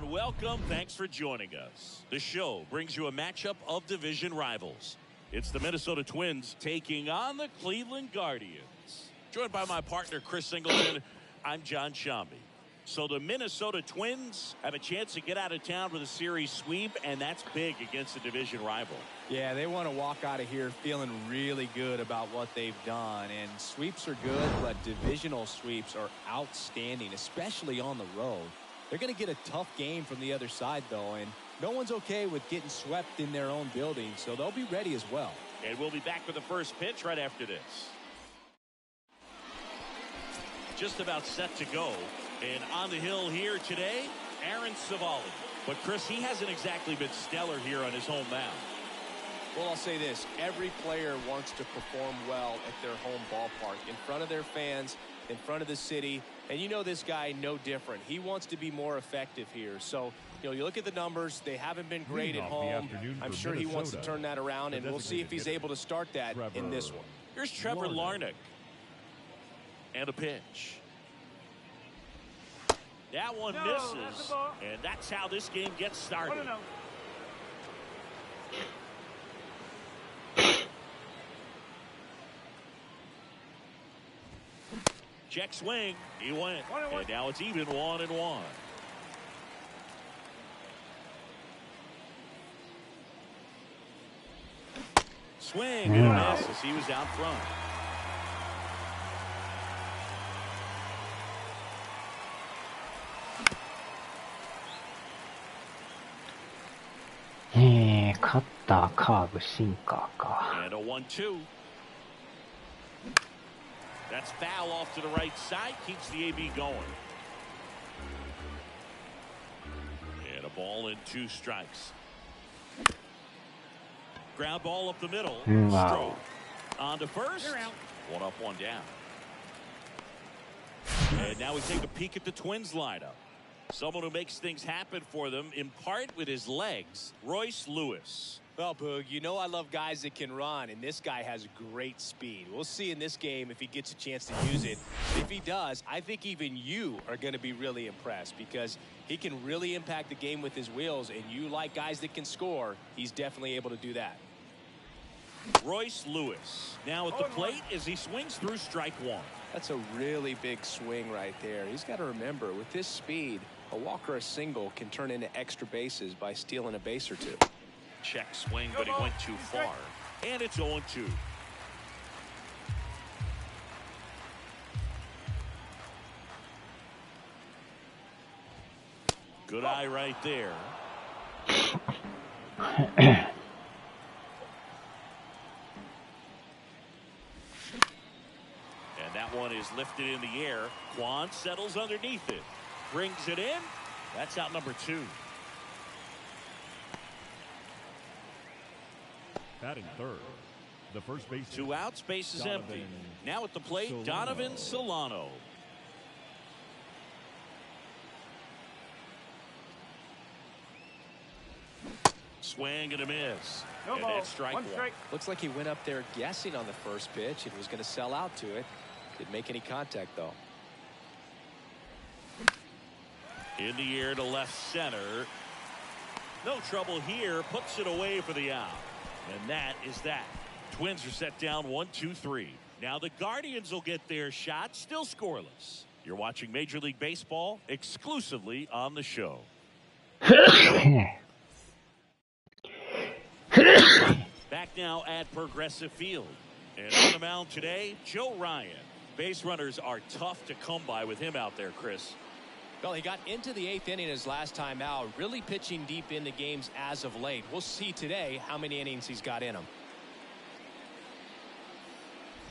and welcome. Thanks for joining us. The show brings you a matchup of division rivals. It's the Minnesota Twins taking on the Cleveland Guardians. Joined by my partner, Chris Singleton, I'm John Shambi. So the Minnesota Twins have a chance to get out of town with a series sweep, and that's big against a division rival. Yeah, they want to walk out of here feeling really good about what they've done. And sweeps are good, but divisional sweeps are outstanding, especially on the road. They're going to get a tough game from the other side, though, and no one's okay with getting swept in their own building, so they'll be ready as well. And we'll be back with the first pitch right after this. Just about set to go. And on the hill here today, Aaron Savali. But, Chris, he hasn't exactly been stellar here on his home mound. Well, I'll say this. Every player wants to perform well at their home ballpark, in front of their fans, in front of the city. And you know this guy no different. He wants to be more effective here. So, you know, you look at the numbers. They haven't been great at home. I'm sure he wants to turn that around, and we'll see if he's able to start that in this one. Here's Trevor Larnach. And a pitch. That one misses, and that's how this game gets started. Check swing. He went. And now it's even 1-1. Swing and a miss as he was out front.カッター、カーブ、シンカーか。And a 1-2. That's foul off to the right side. Keeps the AB going. And a ball and 2 strikes. Ground ball up the middle. Wow. Stroke. On to first. 1 up, 1 down. And now we take a peek at the Twins lineup. Someone who makes things happen for them, in part with his legs, Royce Lewis. Well, Boog, you know I love guys that can run, and this guy has great speed. We'll see in this game if he gets a chance to use it. If he does, I think even you are going to be really impressed because he can really impact the game with his wheels, and you like guys that can score, he's definitely able to do that. Royce Lewis now at the plate as he swings through strike 1. That's a really big swing right there. He's got to remember, with this speed, a walk or a single can turn into extra bases by stealing a base or 2. Check swing, but he went too far. And it's 0-2. Good eye right there. And that one is lifted in the air. Quan settles underneath it. Brings it in. That's out number 2. Batting third, the first base. 2 outs, base is empty. Now at the plate, Donovan Solano. Swing and a miss. And that's strike 1. Looks like he went up there guessing on the first pitch and was going to sell out to it. Didn't make any contact, though. In the air to left center. No trouble here. Puts it away for the out. And that is that. Twins are set down 1-2-3. Now the Guardians will get their shot. Still scoreless. You're watching Major League Baseball exclusively on the show. Back now at Progressive Field. And on the mound today, Joe Ryan. Base runners are tough to come by with him out there, Chris. Well, he got into the 8th inning his last time out, really pitching deep in the games as of late. We'll see today how many innings he's got in him.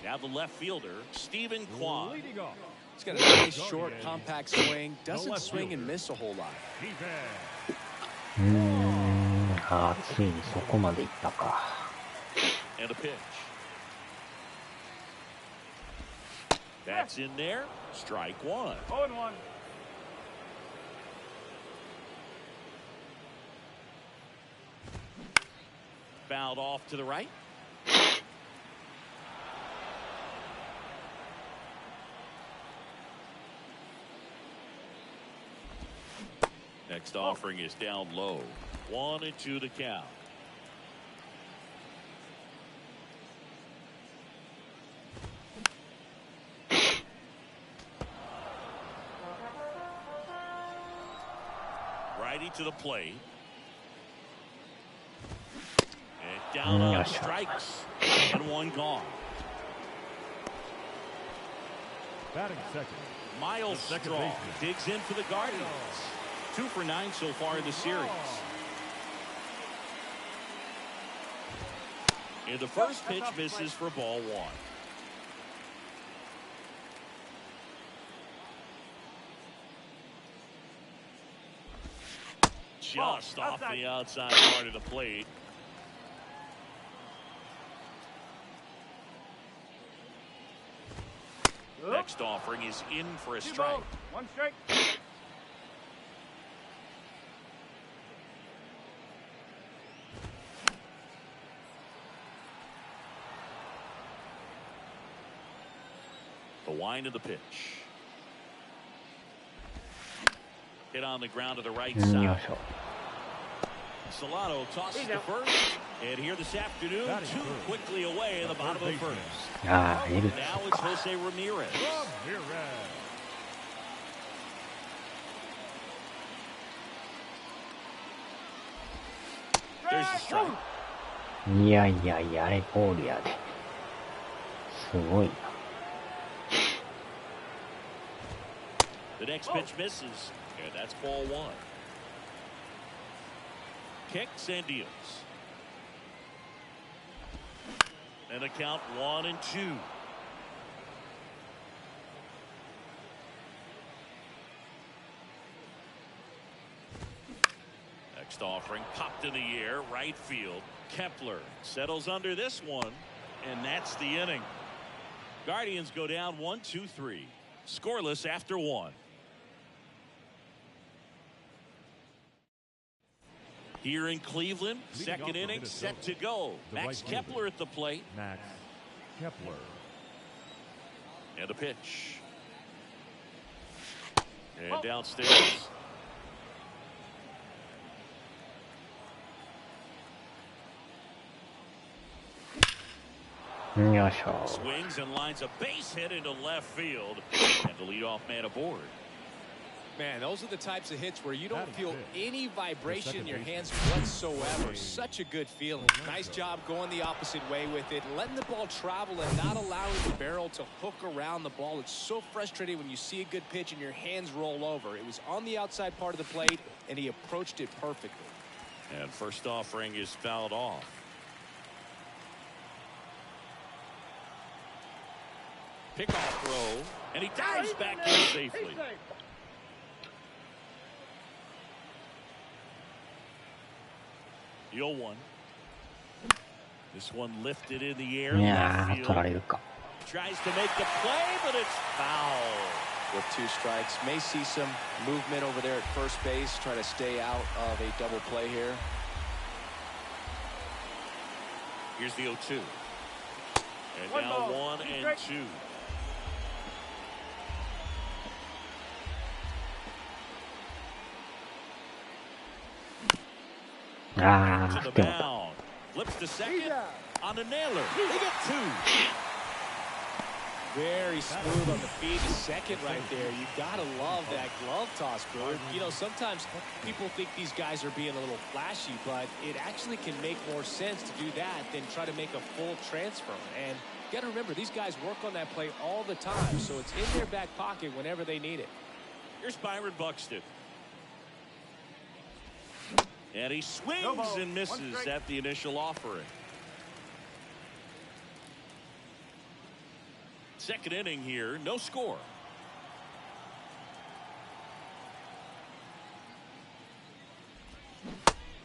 Now the left fielder, Stephen Kwan. He's got a nice, short, compact swing. Doesn't swing and miss a whole lot. ついにそこまでいったか。 And a pitch. That's in there. Strike 1. 0-1. Fouled off to the right. Next offering is down low. 1-2 to count. Righty to the plate. And down on strikes. And one gone. Batting second. Miles Straw digs in for the Guardians. 2 for 9 so far in the series. And the first pitch misses for ball 1. Just off the outside part of the plate. Next offering is in for a strike. 1 strike. The wind of the pitch. Hit on the ground to the right side. Solano tosses to first. And here this afternoon, 2 quickly away in the bottom of the first. Now it's Jose Ramirez. There's the strike. いやいやいや、あれボールやで。すごいな。The next pitch misses. And that's ball 1. Kicks and deals. And a count 1-2. Next offering popped in the air, right field. Kepler settles under this one, and that's the inning. Guardians go down 1-2-3. Scoreless after 1. Here in Cleveland, second inning set to go. Max Kepler at the plate. Max Kepler. And a pitch. And downstairs. Swings and lines a base hit into left field. And the leadoff man aboard. Man, those are the types of hits where you don't feel any vibration in your hands whatsoever. Such a good feeling. Nice job going the opposite way with it, letting the ball travel and not allowing the barrel to hook around the ball. It's so frustrating when you see a good pitch and your hands roll over. It was on the outside part of the plate, and he approached it perfectly. And first offering is fouled off. Pickoff throw, and he dives back in safely. The 0-1. This one lifted in the air. いやー、取られるか。 Tries to make the play, but it's foul. With 2 strikes, may see some movement over there at first base, try to stay out of a double play here. Here's the 0-2. And now 1-2. To the mound. Flips to second on a nailer. They get 2. Very smooth on the feed to second right there. You gotta love that glove toss, Bird. You know, sometimes people think these guys are being a little flashy, but it actually can make more sense to do that than try to make a full transfer. And you gotta remember, these guys work on that play all the time, so it's in their back pocket whenever they need it. Here's Byron Buxton. And he swings and misses at the initial offering. Second inning here, no score.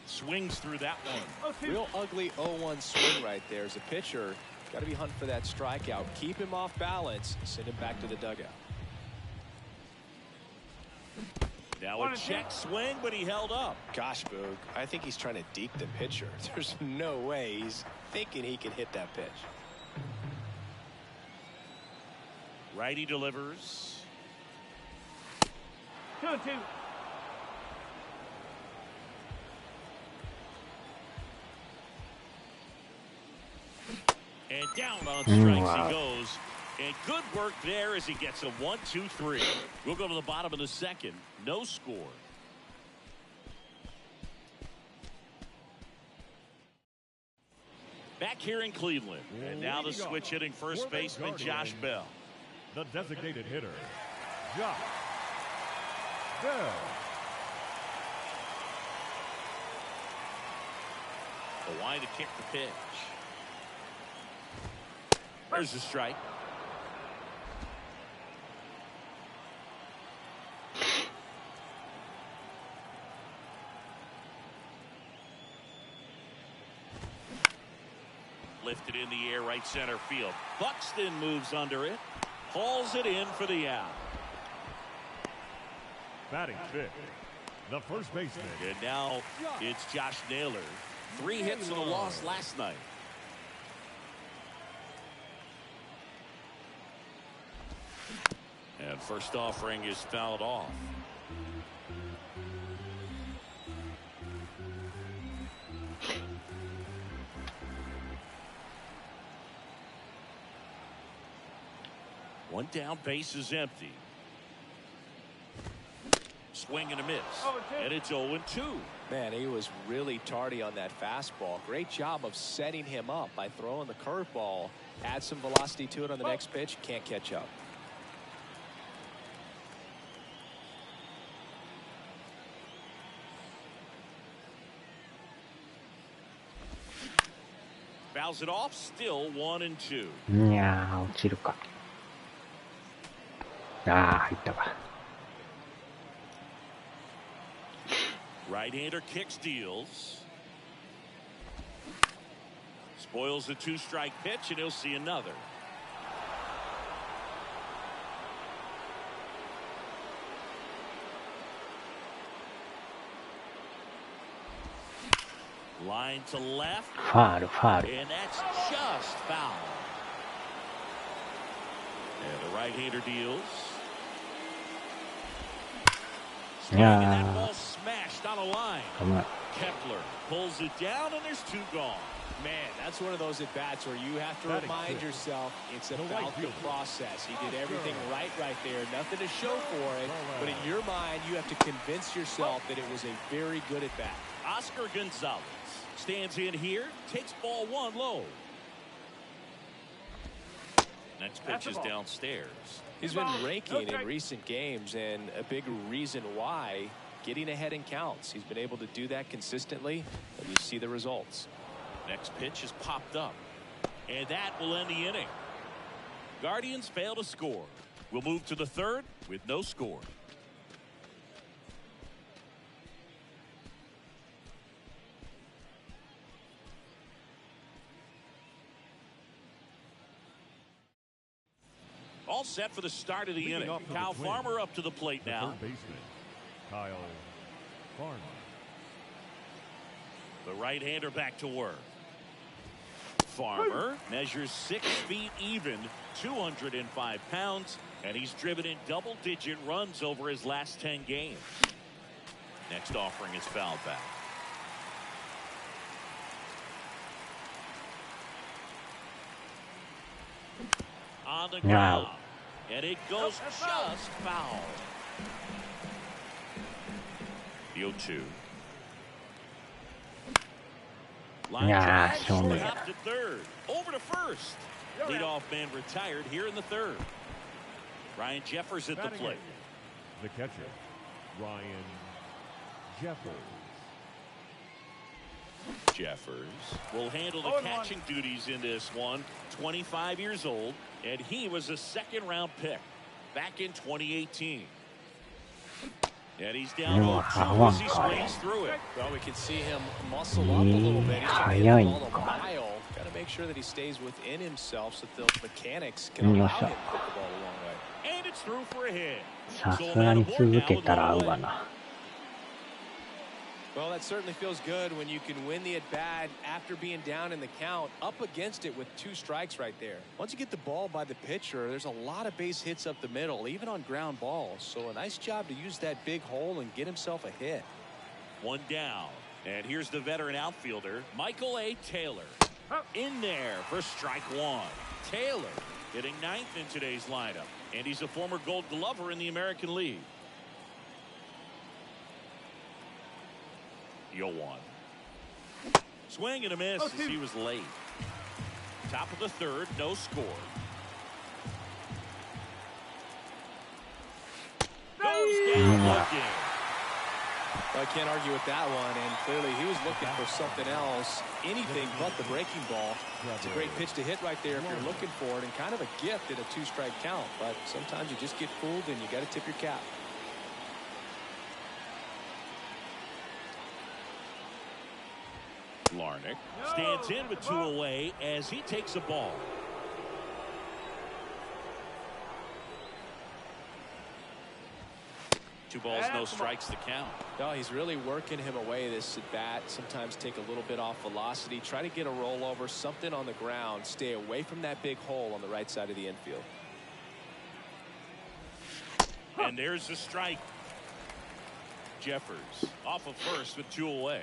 Swings through that one. Real ugly 0-1 swing right there. As a pitcher, got to be hunting for that strikeout. Keep him off balance. Send him back to the dugout. Now a check swing, but he held up. Gosh, Boog, I think he's trying to deke the pitcher. There's no way he's thinking he can hit that pitch. Righty delivers. 2-2. And down on strikes he goes. And good work there as he gets a 1-2-3. We'll go to the bottom of the second. No score. Back here in Cleveland. And now the switch hitting first baseman Josh Bell. The designated hitter, Josh Bell. The line to kick the pitch. There's the strike. Lifted in the air, right center field. Buxton moves under it. Hauls it in for the out. Batting fifth, the first baseman. And now it's Josh Naylor. 3 hits and a loss last night. And first offering is fouled off. One down, base is empty. Swing and a miss. And it's 0-2. Man, he was really tardy on that fastball. Great job of setting him up by throwing the curveball. Add some velocity to it on the next pitch. Can't catch up. Fouls it off. Still 1-2. いやー、落ちるか。ああ、入ったか。Right-hander kicks, deals. Spoils the 2-strike pitch, and he'll see another. Line to left. ファール、ファール。 And that's just foul. And the right-hander deals. And that ball smashed on a line. Kepler pulls it down, and there's 2 gone. Man, that's one of those at-bats where you have to remind yourself it's about the process. He did everything right there. Nothing to show for it. But in your mind, you have to convince yourself that it was a very good at-bat. Oscar Gonzalez stands in here, takes ball 1 low. Next pitch is downstairs. He's been raking in recent games, and a big reason why, getting ahead in counts. He's been able to do that consistently, and you see the results. Next pitch is popped up, and that will end the inning. Guardians fail to score. We'll move to the third with no score. All set for the start of the inning. Kyle Farmer up to the plate now. Third baseman, Kyle Farmer. The right-hander back to work. Farmer measures 6 feet even, 205 pounds, and he's driven in double-digit runs over his last 10 games. Next offering is fouled back. On the ground. And it goes just foul. The 0-2. Line drive, short hop to third. Over to first. Leadoff man retired here in the third. Ryan Jeffers at the plate. The catcher, Ryan Jeffers. Jeffers will handle the catching duties in this one. 25 years old, and he was a second-round pick back in 2018. And he's down 0-2 as he swings through it. Well, we can see him muscle up a little bit. He's trying to get the ball a mile. Got to make sure that he stays within himself so that the mechanics can allow him to put the ball a long way. And it's through for a hit. さすがに続けたら合うわな。 Well, that certainly feels good when you can win the at-bat after being down in the count, up against it with 2 strikes right there. Once you get the ball by the pitcher, there's a lot of base hits up the middle, even on ground balls. So a nice job to use that big hole and get himself a hit. 1 down. And here's the veteran outfielder, Michael A. Taylor. In there for strike one. Taylor hitting ninth in today's lineup, and he's a former Gold Glover in the American League. 0-1. Swing and a miss as he was late. Top of the third, no score. Goes down looking. Well, I can't argue with that one, and clearly he was looking for something else, anything but the breaking ball. It's a great pitch to hit right there if you're looking for it, and kind of a gift at a two-strike count, but sometimes you just get fooled and you got to tip your cap. Larnick stands in with two away as he takes a ball. Two balls, no strikes to count. No, he's really working him away this at bat. Sometimes take a little bit off velocity. Try to get a rollover, something on the ground. Stay away from that big hole on the right side of the infield. And there's the strike. Jeffers off of first with two away.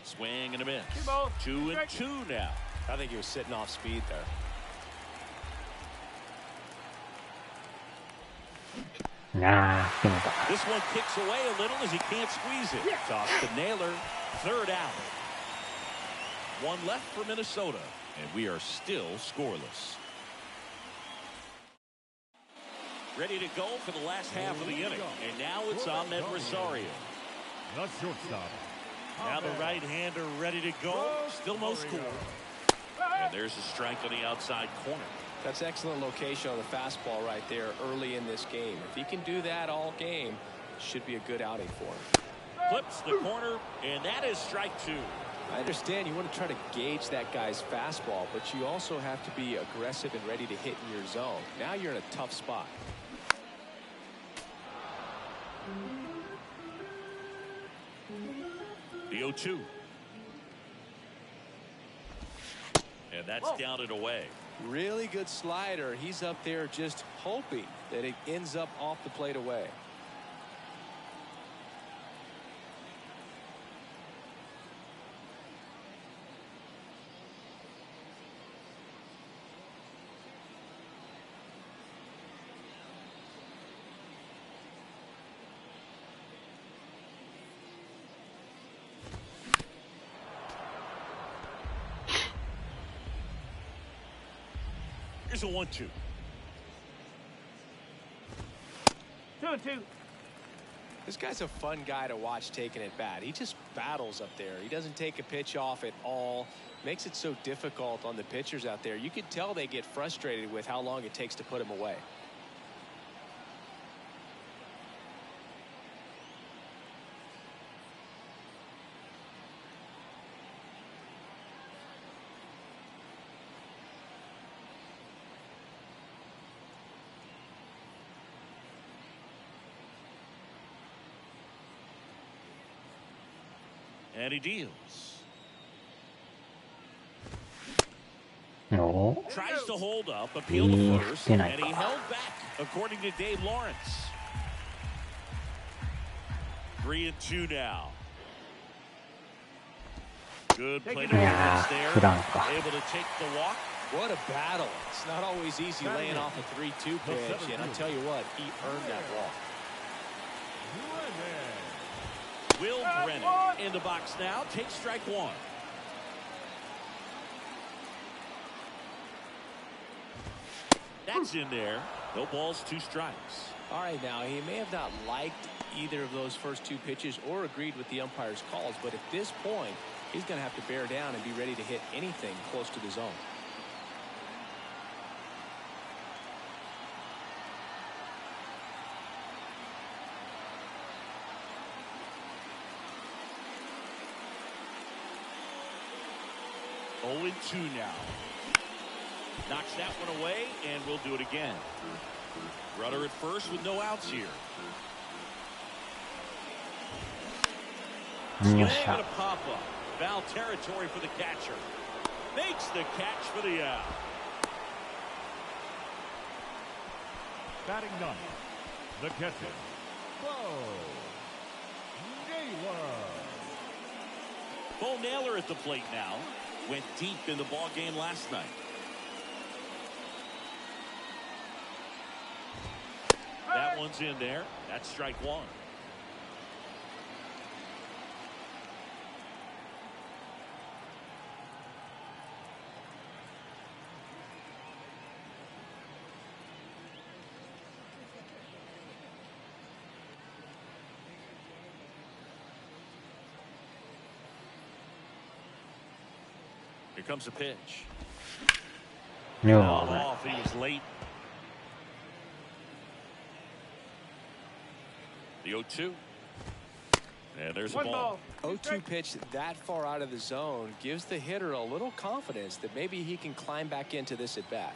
Swing and a miss. 2-2 now. I think he was sitting off speed there. This one kicks away a little as he can't squeeze it. Toss to Naylor. Third out. One left for Minnesota, and we are still scoreless. Ready to go for the last half of the inning, and now it's Ahmed Rosario. The shortstop. Now the right-hander ready to go. Still no score. And there's a strike on the outside corner. That's excellent location on the fastball right there early in this game. If he can do that all game, it should be a good outing for him. Flips the corner, and that is strike two. I understand you want to try to gauge that guy's fastball, but you also have to be aggressive and ready to hit in your zone. Now you're in a tough spot. The 0-2. And that's down and away. Really good slider. He's up there just hoping that it ends up off the plate away. Here's a 1-2. 2-2. This guy's a fun guy to watch taking at bat. He just battles up there. He doesn't take a pitch off at all. Makes it so difficult on the pitchers out there. You can tell they get frustrated with how long it takes to put him away. And he deals. No. Tries to hold up, appeal to first, and he held back, according to Dave Lawrence. 3-2 now. Good play to Lawrence there. Able to take the walk. What a battle. It's not always easy laying off a 3-2 pitch, and I'll tell you what, he earned that walk. Will Brennan in the box now. Takes strike one. That's in there. No balls, two strikes. All right, now, he may have not liked either of those first two pitches or agreed with the umpire's calls, but at this point, he's going to have to bear down and be ready to hit anything close to the zone. Oh, 2 now. Knocks that one away, and we'll do it again. Runner at first with no outs here. Swing and a pop-up. Foul territory for the catcher. Makes the catch for the out. Batting ninth, the catcher, Bo Naylor. Full nailer at the plate now. Went deep in the ball game last night. That one's in there. That's strike one. Here comes a pitch. No. Off. He was late. The 0-2. And there's a ball. 0-2 pitch that far out of the zone gives the hitter a little confidence that maybe he can climb back into this at bat.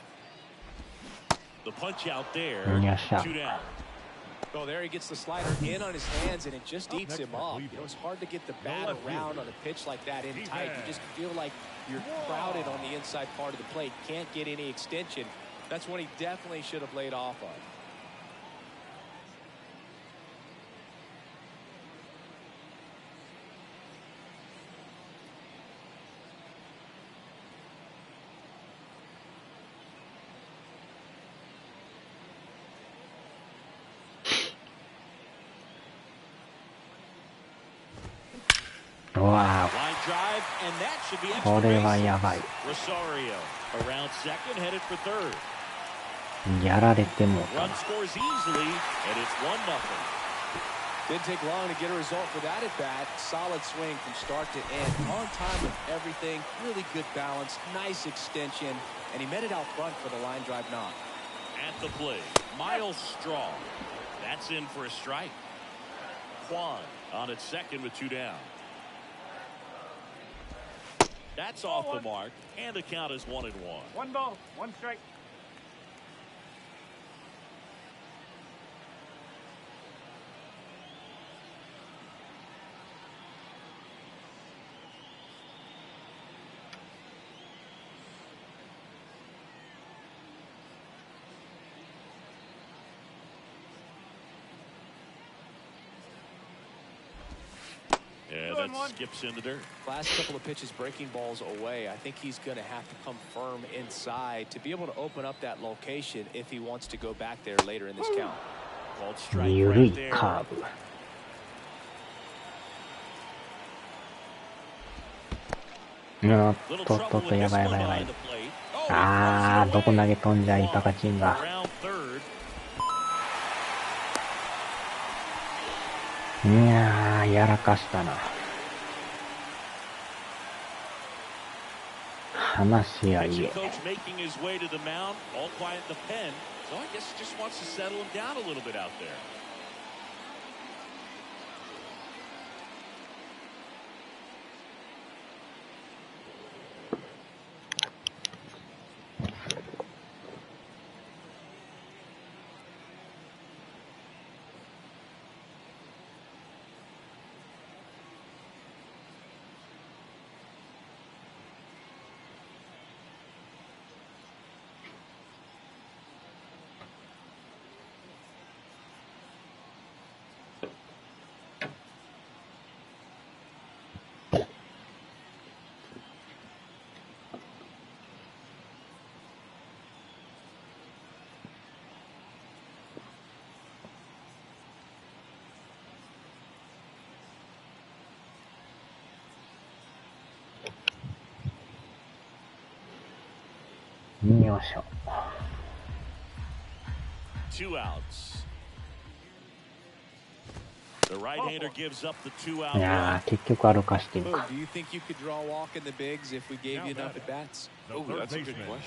The punch out there. 2 down. Oh, there he gets the slider in on his hands, and it just eats him up. You know, it's hard to get the bat around on a pitch like that in tight. You just feel like you're crowded on the inside part of the plate. Can't get any extension. That's one he definitely should have laid off on. Wow. Line drive, and that should be これは extra やばい。 Rosario around second, headed for third. やられてもうた Run scores easily, and it's 1-0. Didn't take long to get a result for that at bat. Solid swing from start to end. On time with everything. Really good balance. Nice extension. And he met it out front for the line drive knock. At the plate, Miles Straw. That's in for a strike. Kwan on at second with 2 down. That's off the mark, and the count is 1-1. 1 ball, 1 strike. Yeah, that skips into dirt. Last couple of pitches breaking balls away. I think he's going to have to come firm inside to be able to open up that location if he wants to go back there later in this count. Called strike ゆるい right there. カーブ。やばいやばいやばい。あー、どこ投げ飛んじゃいたかチンが。いやー、やらかしたな。話し合いへ。Coach making his way to the mound, all quiet in the pen. So I guess he just wants to settle him down a little bit out there.よいしょ。 2 outs. The right-hander gives up the 2 out. いやー、結局歩かしてるか。 Do you think you could draw a walk in the bigs if we gave you enough at bats? The third baseman.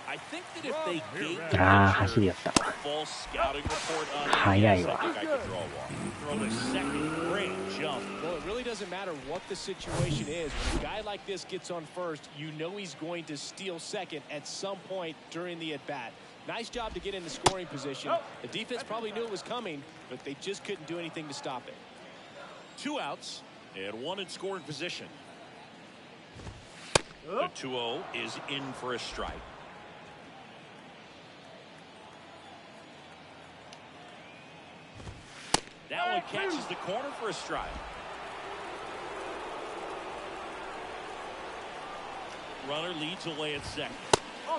I think that if they gave the あー、 pitcher 走りやった。 a full scouting report on him, 早い yes, わ。 I think I could draw a walk. Throw to second, great jump. Well, it really doesn't matter what the situation is. When a guy like this gets on first, you know he's going to steal second at some point during the at-bat. Nice job to get in the scoring position. The defense probably knew it was coming, but they just couldn't do anything to stop it. 2 outs and 1 in scoring position. The 2-0 is in for a strike. That one catches the corner for a strike. runner leads away at second.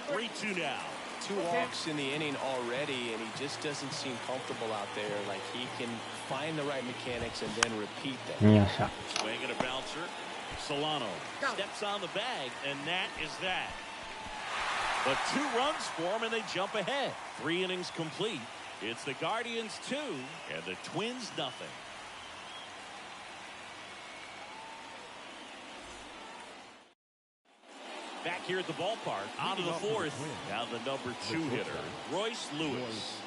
3-2 now. 2 walks in the inning already, and he just doesn't seem comfortable out there. Like he can find the right mechanics and then repeat them. よっしゃ。 Swing and a bouncer. Solano steps on the bag, and that is that. But 2 runs for him, and they jump ahead. 3 innings complete. It's the Guardians 2 and the Twins nothing. Back here at the ballpark, on to the 4th. Now the number 2 hitter, Royce Lewis.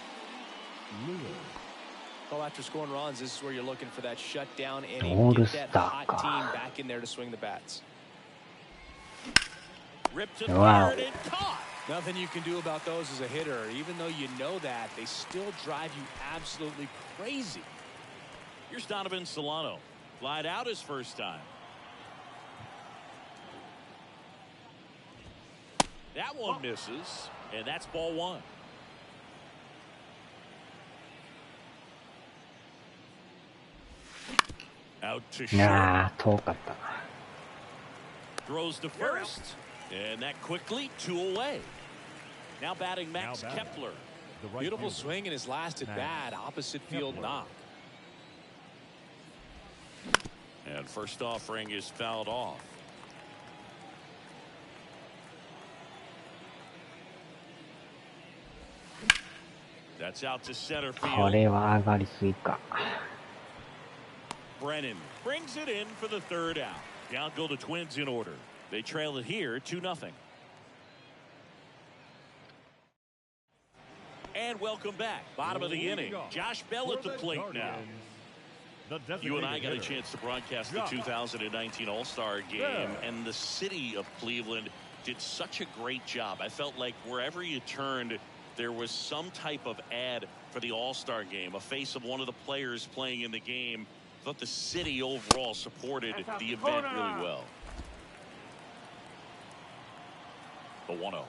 Well, after scoring runs, this is where you're looking for that shutdown inning. Get that hot team back in there to swing the bats. Ripped to third and caught. Nothing you can do about those as a hitter. Even though you know that, they still drive you absolutely crazy. Here's Donovan Solano. Flied out his first time. That one misses, and that's ball 1. Out to short. 遠かったな。 Throws to first, and that quickly 2 away. Now batting Max Kepler. Beautiful swing in his last at bat, opposite field knock. And first offering is fouled off. That's out to center こ field. れは上がりすぎか。 Brennan brings it in for the 3rd out. Down go the Twins in order. They trail it here 2-0. And welcome back. Bottom of the inning. Josh Bell at the plate now. You and I got a chance to broadcast the 2019 All-Star game, and the city of Cleveland did such a great job. I felt like wherever you turned, there was some type of ad for the All-Star game, a face of one of the players playing in the game. I thought the city overall supported the event really well. The 1-0.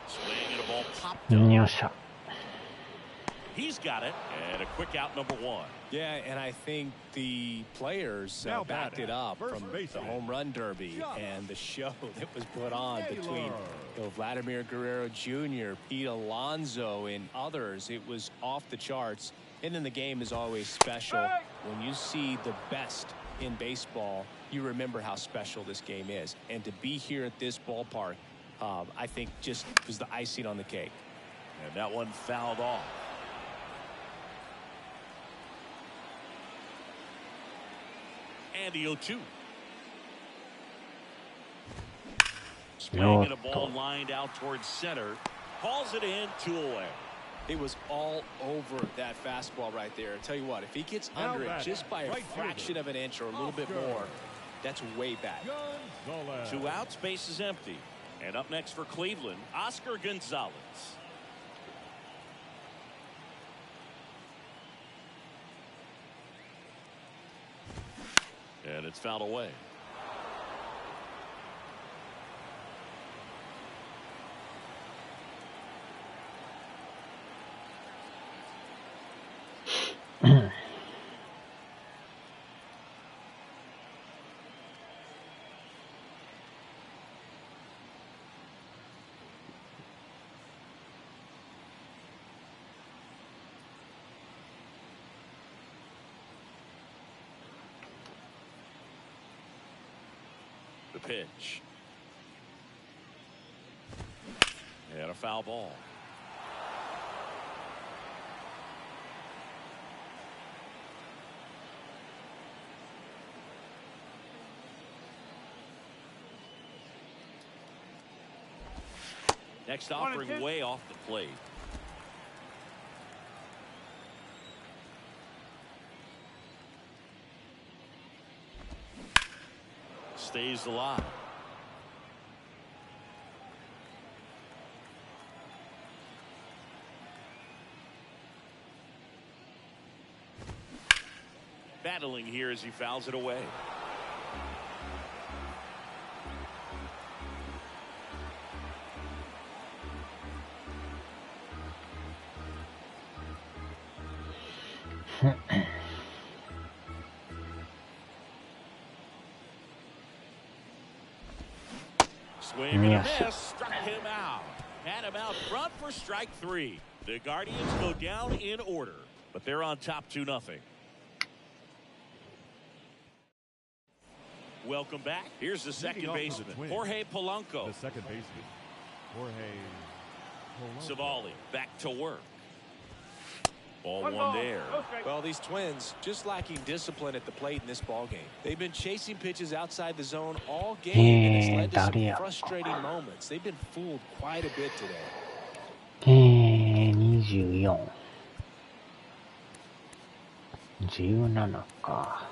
Swing and a ball popped up. よっしゃ。 He's got it, and a quick out number 1. Yeah, and I think the players backed it up from the home run derby and the show that was put on between Vladimir Guerrero Jr., Pete Alonso, and others. It was off the charts. And then the game is always special. When you see the best in baseball, you remember how special this game is. And to be here at this ballpark, I think just was the icing on the cake. And that one fouled off. And the 0-2. Swing and a ball lined out towards center. Hauls it in 2 away. It was all over that fastball right there. I tell you what, if he gets under it just by a fraction of an inch or a little bit more, that's way back. 2 outs, base is empty. And up next for Cleveland, Oscar Gonzalez. And it's fouled away. The pitch. And a foul ball. Next offering way off the plate. Stays alive. Battling here as he fouls it away. Swing and a miss. Struck him out. Had him out front for strike 3. The Guardians go down in order, but they're on top 2-0. Welcome back. Here's the second baseman, Jorge Polanco. The second baseman, Jorge Polanco. Savali back to work. Ball One one there. Go straight. Well, these Twins just lacking discipline at the plate in this ball game. They've been chasing pitches outside the zone all game, and it's led to some frustrating moments. They've been fooled quite a bit today. 24。17か。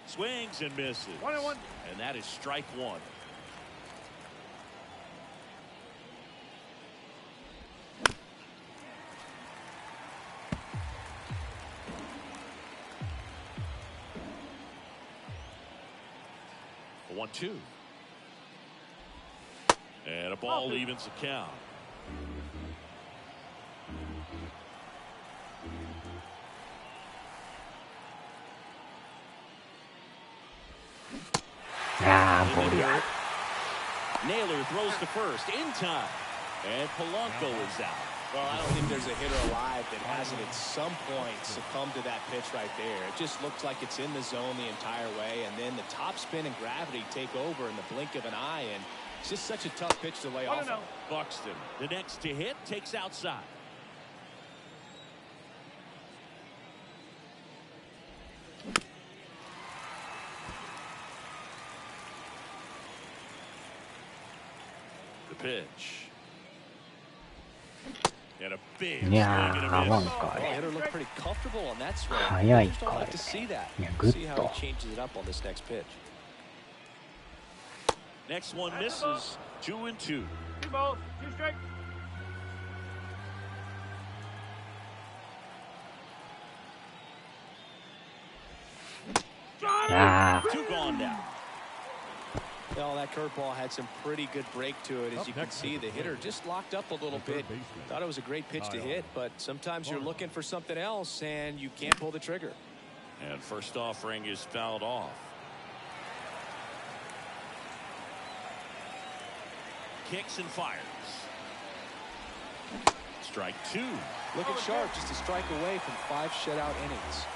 Swings and misses. 1-1. And that is strike 1. A 1-2. And a ball evens the count. Naylor throws to first in time, and Polanco is out. Well, I don't think there's a hitter alive that hasn't at some point succumbed to that pitch right there. It just looks like it's in the zone the entire way, and then the top spin and gravity take over in the blink of an eye, and it's just such a tough pitch to lay off of. Buxton, the next to hit, takes outside. The pitch. And a big swing and a miss. Well, hitter looked pretty comfortable on that swing. 早い Just か don't い like to see that. いやグ See ッ how と he changes it up on this next pitch. Next one misses. 2-2. 2 balls, 2 strikes. Two gone now. Well, that curveball had some pretty good break to it. As you can see, the hitter just locked up a little bit. Thought it was a great pitch to hit, but sometimes you're looking for something else and you can't pull the trigger. And first offering is fouled off. Kicks and fires. Strike 2. Looking sharp, just a strike away from 5 shutout innings.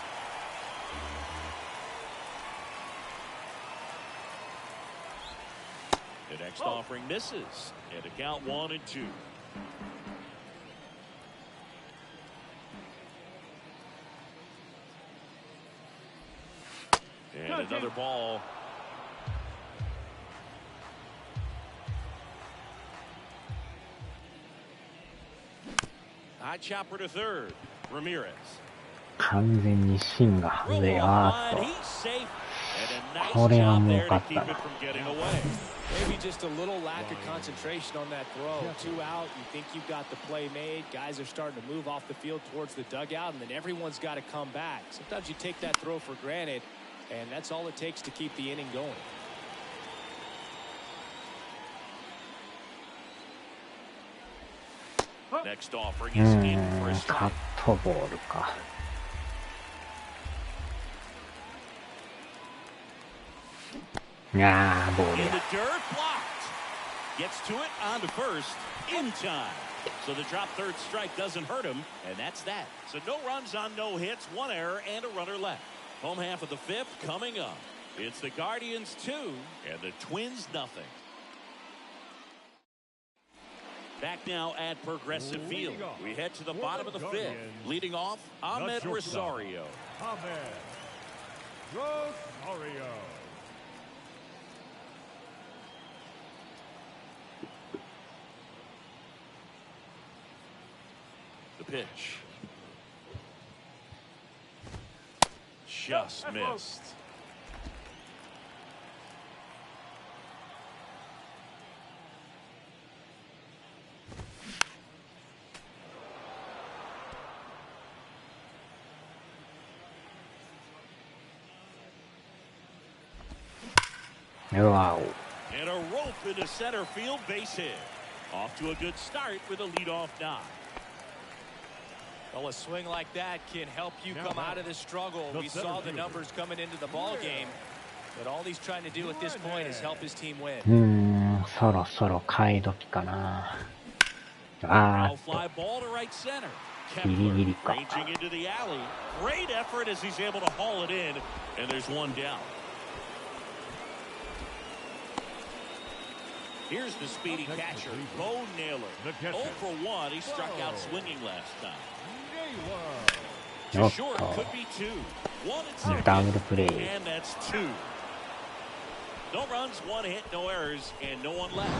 The next offering misses. And a count 1-2. And another ball. High chopper to third. Ramirez. 完全に芯が外れ Roll あ on. ーっ He's safe. And a nice とこれは job もう there 勝 to っ keep た it な from getting away. Maybe just a little lack of concentration on that throw. 2 out, you think you've got the play made. Guys are starting to move off the field towards the dugout, and then everyone's got to come back. Sometimes you take that throw for granted, and that's all it takes to keep the inning going. Next offering う is in for a ーんカッ strike. トボールかいやーボール In や the dirt, blocked. Gets to it on to first in time. So the drop third strike doesn't hurt him, and that's that. So no runs on no hits, 1 error, and a runner left. Home half of the 5th coming up. It's the Guardians 2 and the Twins nothing. Back now at Progressive Field. We head to the bottom of the 5th. Leading off, Ahmed Rosario. Ahmed Rosario. The pitch. Just missed. うわ And a rope into center field, base hit. Off to a good start with a leadoff knock. Well, a swing like that can help you come out of this struggle. We saw the numbers coming into the ball game, but all he's trying to do at this point is help his team win. そろそろ買い時かな。Foul fly ball to right center. ギリギリ Kepler か。 ranging into the alley. Great effort as he's able to haul it in, and there's one down. Here's the speedy catcher, Bo Naylor. 0 for 1. He struck out swinging last time. おっ Short と could be 2. 1 and ダブ second, ルプレイ。 and that's 2. No runs, 1 hit, no errors, and no one left.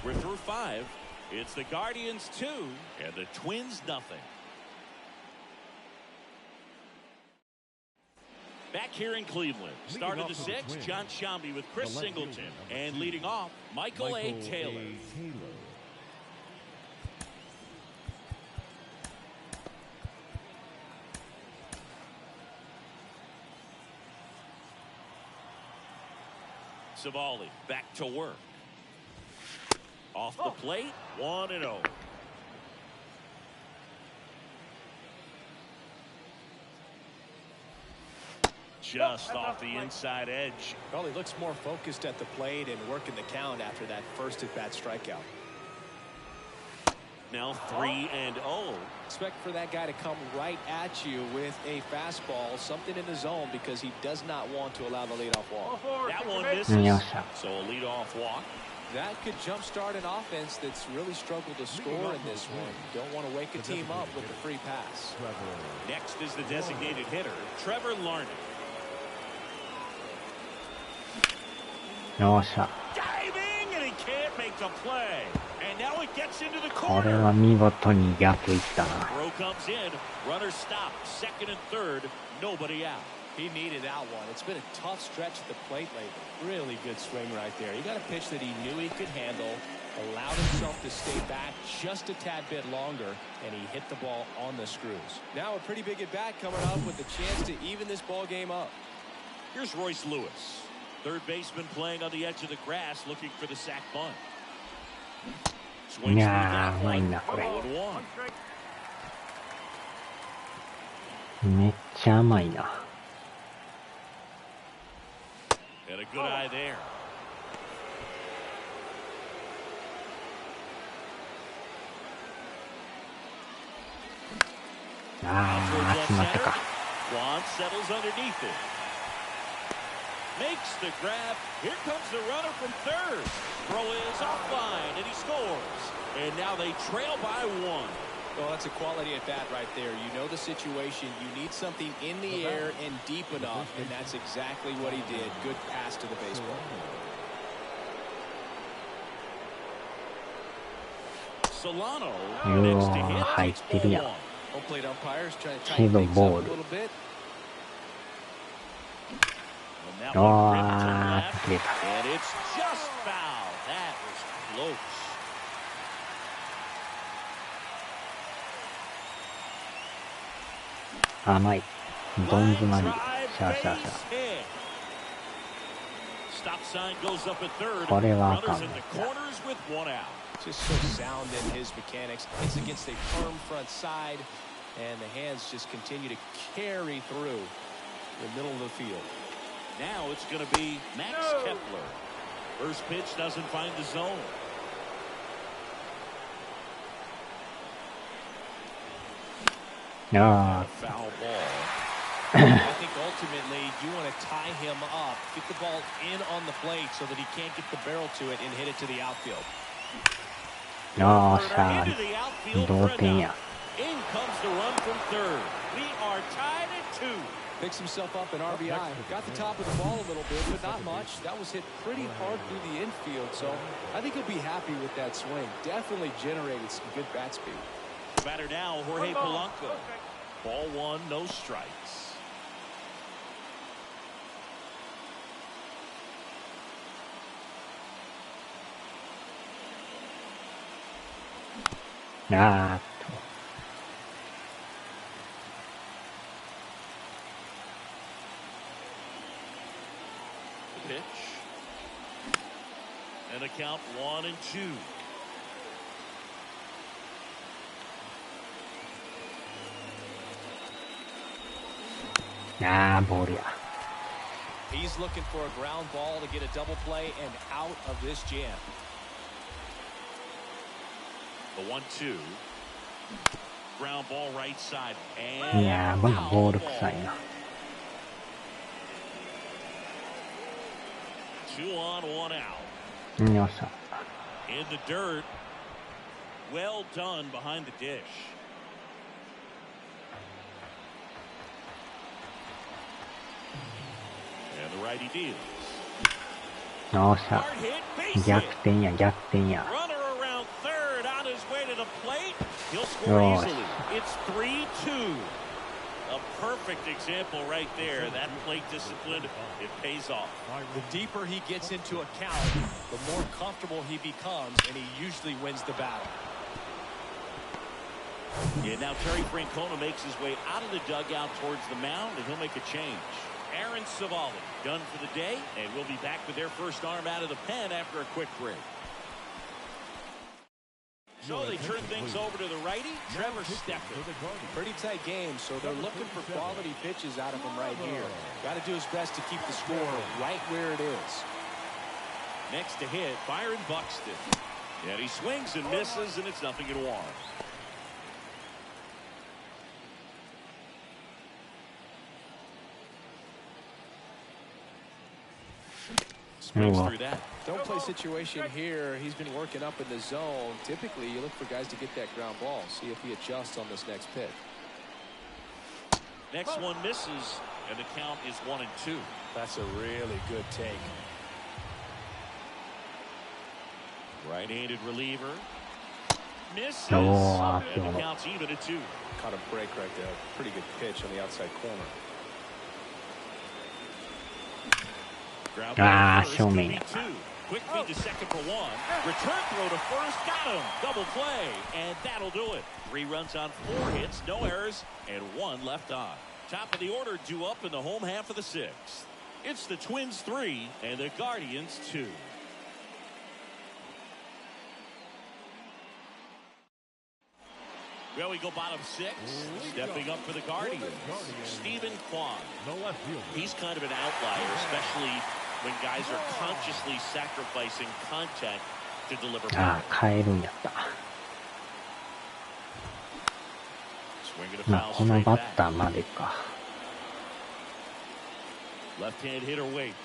We're through 5. It's the Guardians 2 and the Twins nothing. Back here in Cleveland, start of the 6th, John Shambi with Chris Singleton, and leading off, Michael A. Taylor. Savali back to work. Off the plate, 1-0. Just off the inside edge. Well, he looks more focused at the plate and working the count after that first at-bat strikeout. Now 3-0. Expect for that guy to come right at you with a fastball, something in the zone, because he does not want to allow the leadoff walk. That one 見 misses. ました。 So a leadoff walk. That could jumpstart an offense that's really struggled to score in this one. Don't want to wake a team up with the free pass. Next is the designated hitter, Trevor Larned. よっしゃ。 Diving, and he can't make the play. And now it gets into the これ corner. は見事に逆いったな。 Throw comes in. Runner stopped. Second and third. Nobody out. He needed that one. It's been a tough stretch at the plate lately. Really good swing right there. He got a pitch that he knew he could handle, allowed himself to stay back just a tad bit longer, and he hit the ball on the screws. Now a pretty big at-bat coming up with the chance to even this ball game up. Here's Royce Lewis. Third baseman playing on the edge of the grass looking for the sac bunt. Swings through いや that ー、うまい one. な、これ。 0-1. めっちゃ甘いな。 And a good eye there. あー、集まったか。 Juan settles underneath it. Makes the grab. Here comes the runner from third. Throw is offline, and he scores. And now they trail by 1. Well, that's a quality at bat right there. You know the situation. You need something in the air and deep enough, and that's exactly what he did. Good pass to the baseball. Solano う next to わー、 hit 入っ takes てるやん。 1. Home plate umpires trying to シー tighten ド things ボ up ー a ル。 little bit. And that one ripped to あ left, ー、切れた。 and it's just foul. That was close. 甘い。どん詰まり。 Line シャー drive シャー base シャー。 hit. Stop sign goes up at third. これはあか Runners ん。 in the corners with 1 out. Just so sound in his mechanics. It's against a firm front side, and the hands just continue to carry through the middle of the field. Now it's going to be Max Kepler. First pitch doesn't find the zone. Ah. Foul ball. I think ultimately you want to tie him up, get the ball in on the plate so that he can't get the barrel to it and hit it to the outfield. よっしゃ Into the outfield 同 for a 点 knock. や。 In comes the run from third. We are tied at 2. Picks himself up an RBI. Got the top of the ball a little bit, but not much. That was hit pretty hard through the infield, so I think he'll be happy with that swing. Definitely generated some good bat speed. Batter now, Jorge Polanco. Ball 1, no strikes. Ah. Pitch. And the count 1-2. ああ、ボールや。He's looking for a ground ball to get a double play and out of this jam. The 1-2. Ground ball right side. いやー、まあボール臭いな。2 on, 1 out. よっしゃ。In the dirt. Well done behind the dish. And the righty deals. よっしゃ。 Hard hit, base 逆 hit. 転や、逆転や。 Runner around third on his way to the plate. He'll score Gosh. easily. It's 3-2. A perfect example right there. That plate discipline, it pays off. The deeper he gets into a count, the more comfortable he becomes, and he usually wins the battle. Yeah, now Terry Francona makes his way out of the dugout towards the mound, and he'll make a change. Aaron Savali done for the day, and we'll be back with their first arm out of the pen after a quick break. So they turn things over to the righty, Trevor Stecker. Pretty tight game, so they're looking for quality pitches out of him right here. Got to do his best to keep the score right where it is. Next to hit, Byron Buxton. And he swings and misses, and it's 0-1. Swings through that. Don't play situation here. He's been working up in the zone. Typically, you look for guys to get that ground ball. See if he adjusts on this next pitch. Next one misses, and the count is 1-2. That's a really good take. Right-handed reliever. Misses. Oh, and the count's even at 2. Caught a break right there. Pretty good pitch on the outside corner. Ground Ah, ball first, show could me. be 2. Quick feed to second for 1. Return throw to first. Got him. Double play. And that'll do it. 3 runs on 4 hits. No errors. And 1 left on. Top of the order due up in the home half of the 6th. It's the Twins 3 and the Guardians 2. Well, we go bottom 6. Stepping up for the Guardians, Stephen Kwan. He's kind of an outlier, especially when guys are consciously sacrificing contact to deliver あ power. あ、変えるんやった。 Swing and a まあ、 foul この straight バッ back. ターまでか。 Left-hand hitter waits.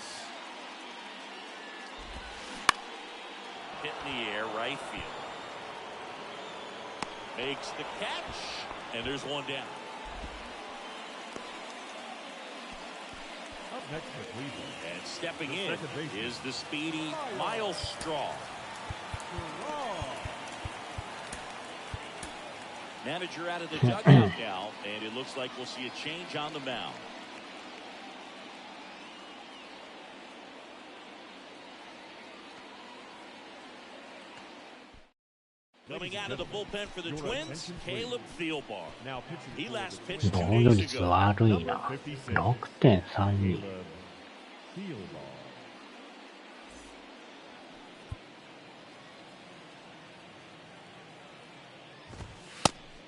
Hit in the air, right field. Makes the catch, and there's 1 down. Up next for Cleveland. And stepping in is the speedy Miles Straw. Manager out of the dugout now, and it looks like we'll see a change on the mound. Coming out of the bullpen for the Twins, Caleb Thielbar. Now pitching He for last the pitched 2防御 days 率 ago. 悪いな。6.32。 Caleb Thielbar.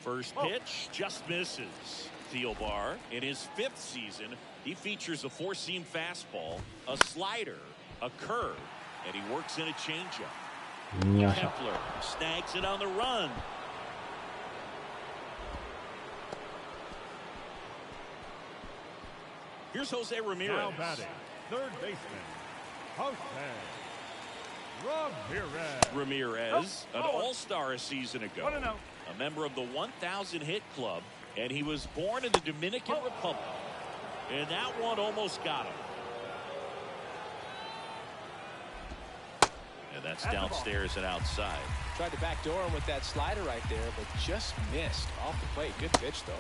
First pitch just misses. Thielbar, in his 5th season, he features a 4-seam fastball, a slider, a curve, and he works in a changeup. よいしょ。 Kepler snags it on the run. Here's Jose Ramirez. Now batting, third baseman, Jose Ramirez. Ramirez, an all-star a season ago. 1-0. A member of the 1,000 hit club, and he was born in the Dominican Republic. And that one almost got him. And that's downstairs and outside. Tried to backdoor him with that slider right there, but just missed off the plate. Good pitch, though.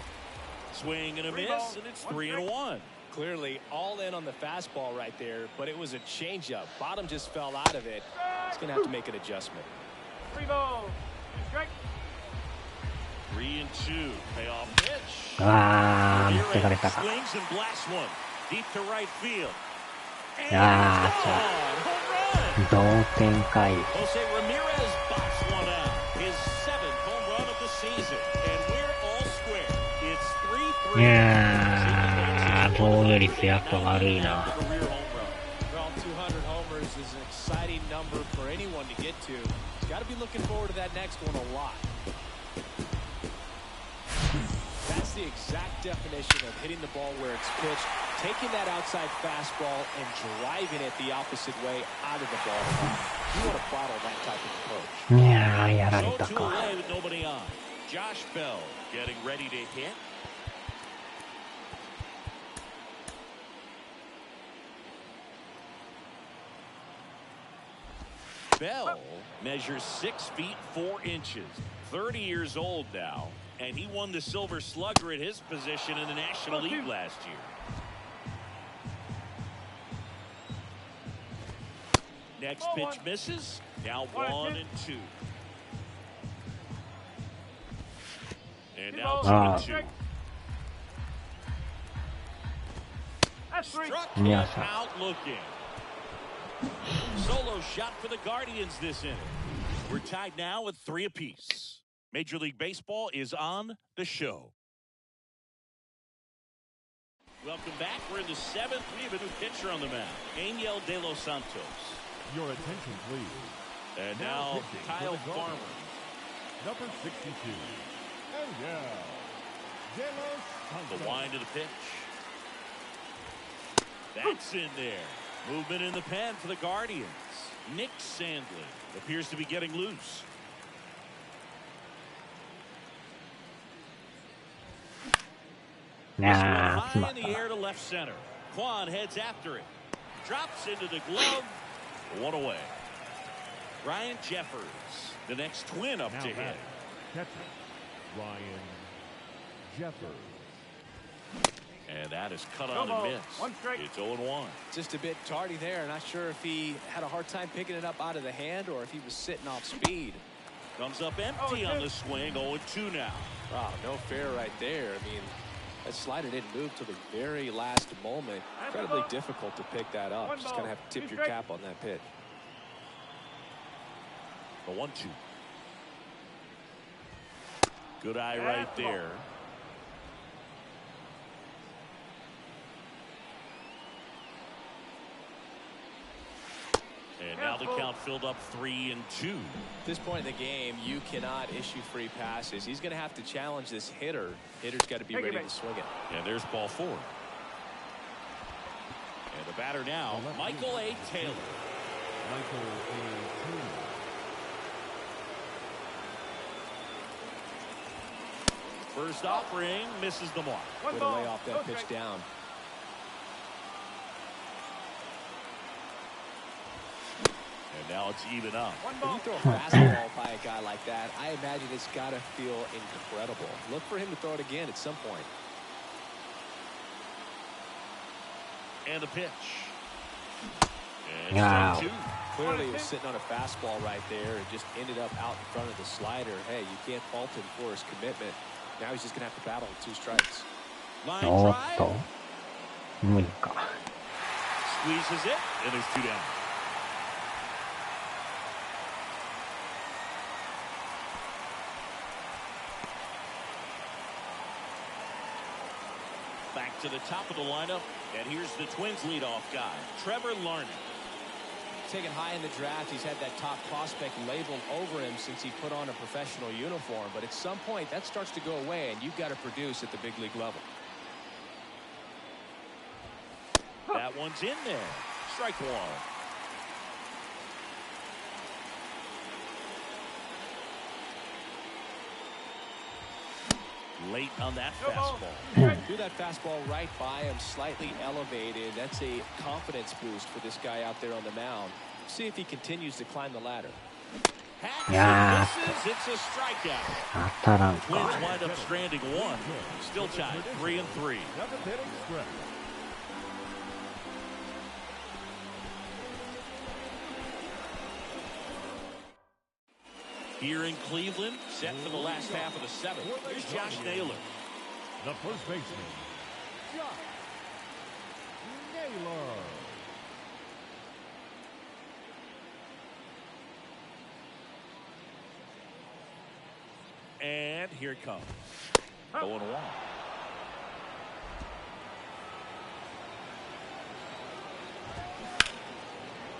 Swing and a miss, and it's 3-1. Clearly all in on the fastball right there, but it was a changeup. Bottom just fell out of it. He's going to have to make an adjustment. 3 balls. 2 strikes. 3-2. Payoff pitch. ああ、持ってかれたか。 Swings and blasts one deep to right field. And Ah, it's gone. Home run. 同点かい。 Jose Ramirez bops one out. His 7th home run of the season. And we're all square. It's 3-3. いやー、防御率やっぱ悪いな。 Career home run. Well, 200 homers is an exciting number for anyone to get to. Got to be looking forward to that next one a lot. That's the exact definition of hitting the ball where it's pitched, taking that outside fastball and driving it the opposite way out of the ball. You want to bottle that type of approach. いやー、やられ So た two か。 away with nobody on. Josh Bell getting ready to hit. Bell measures 6 feet 4 inches, 30 years old now, and he won the Silver Slugger at his position in the National League last year. Next pitch misses. Now 1-2. And now 2-2. Struck him out looking. Solo shot for the Guardians this inning. We're tied now with 3 apiece. Major League Baseball is on the show. Welcome back. We're in the 7th. We have a new pitcher on the mound, Angel De Los Santos. Your attention, please. And now Kyle Farmer. Number 62. Angel De Los Santos. The wind of the pitch. That's in there. Movement in the pen for the Guardians. Nick Sandlin appears to be getting loose. Nah, High in the air to left center. Quan heads after it. Drops into the glove. 1 away. Ryan Jeffers, the next twin up Now to hit. batting, catcher Ryan Jeffers. And that is cut on and missed. It's 0-1. Just a bit tardy there. Not sure if he had a hard time picking it up out of the hand or if he was sitting off speed. Comes up empty on the swing. 0-2 now. Wow, no fair right there. I mean, that slider didn't move till the very last moment. Incredibly difficult to pick that up. Just kind of have to tip your cap on that pitch. The 1-2. Good eye right there. And now the count filled up 3-2. At this point in the game, you cannot issue free passes. He's going to have to challenge this hitter. Hitter's got to be ready to swing it. And there's ball 4. And the batter now, Michael A. Taylor. Michael A. Taylor. First offering misses the mark. Way to lay off that pitch down. And now it's even up. When you throw a fastball by a guy like that, I imagine it's got to feel incredible. Look for him to throw it again at some point. And the pitch. And Wow. strike 2. Clearly he was sitting on a fastball right there and just ended up out in front of the slider. Hey, you can't fault him for his commitment. Now he's just going to have to battle with 2 strikes. Line おっ drive. と、無理か。 Squeezes it. And there's 2 down. Back to the top of the lineup. And here's the Twins leadoff guy, Trevor Larnach. Taken high in the draft, he's had that top prospect labeled over him since he put on a professional uniform. But at some point, that starts to go away, and you've got to produce at the big league level. That one's in there. Strike 1. Late on that fastball. Threw that fastball right by him, slightly elevated. That's a confidence boost for this guy out there on the mound. See if he continues to climb the ladder. Yeah. Misses. It's a strikeout. 当たらん Twins か。 wind up stranding 1. Still tied 3-3. 7th inning stretch. Here in Cleveland, set for the last half of the 7th. Here's Josh Naylor. The first baseman, Josh Naylor. And here it comes. 0-1.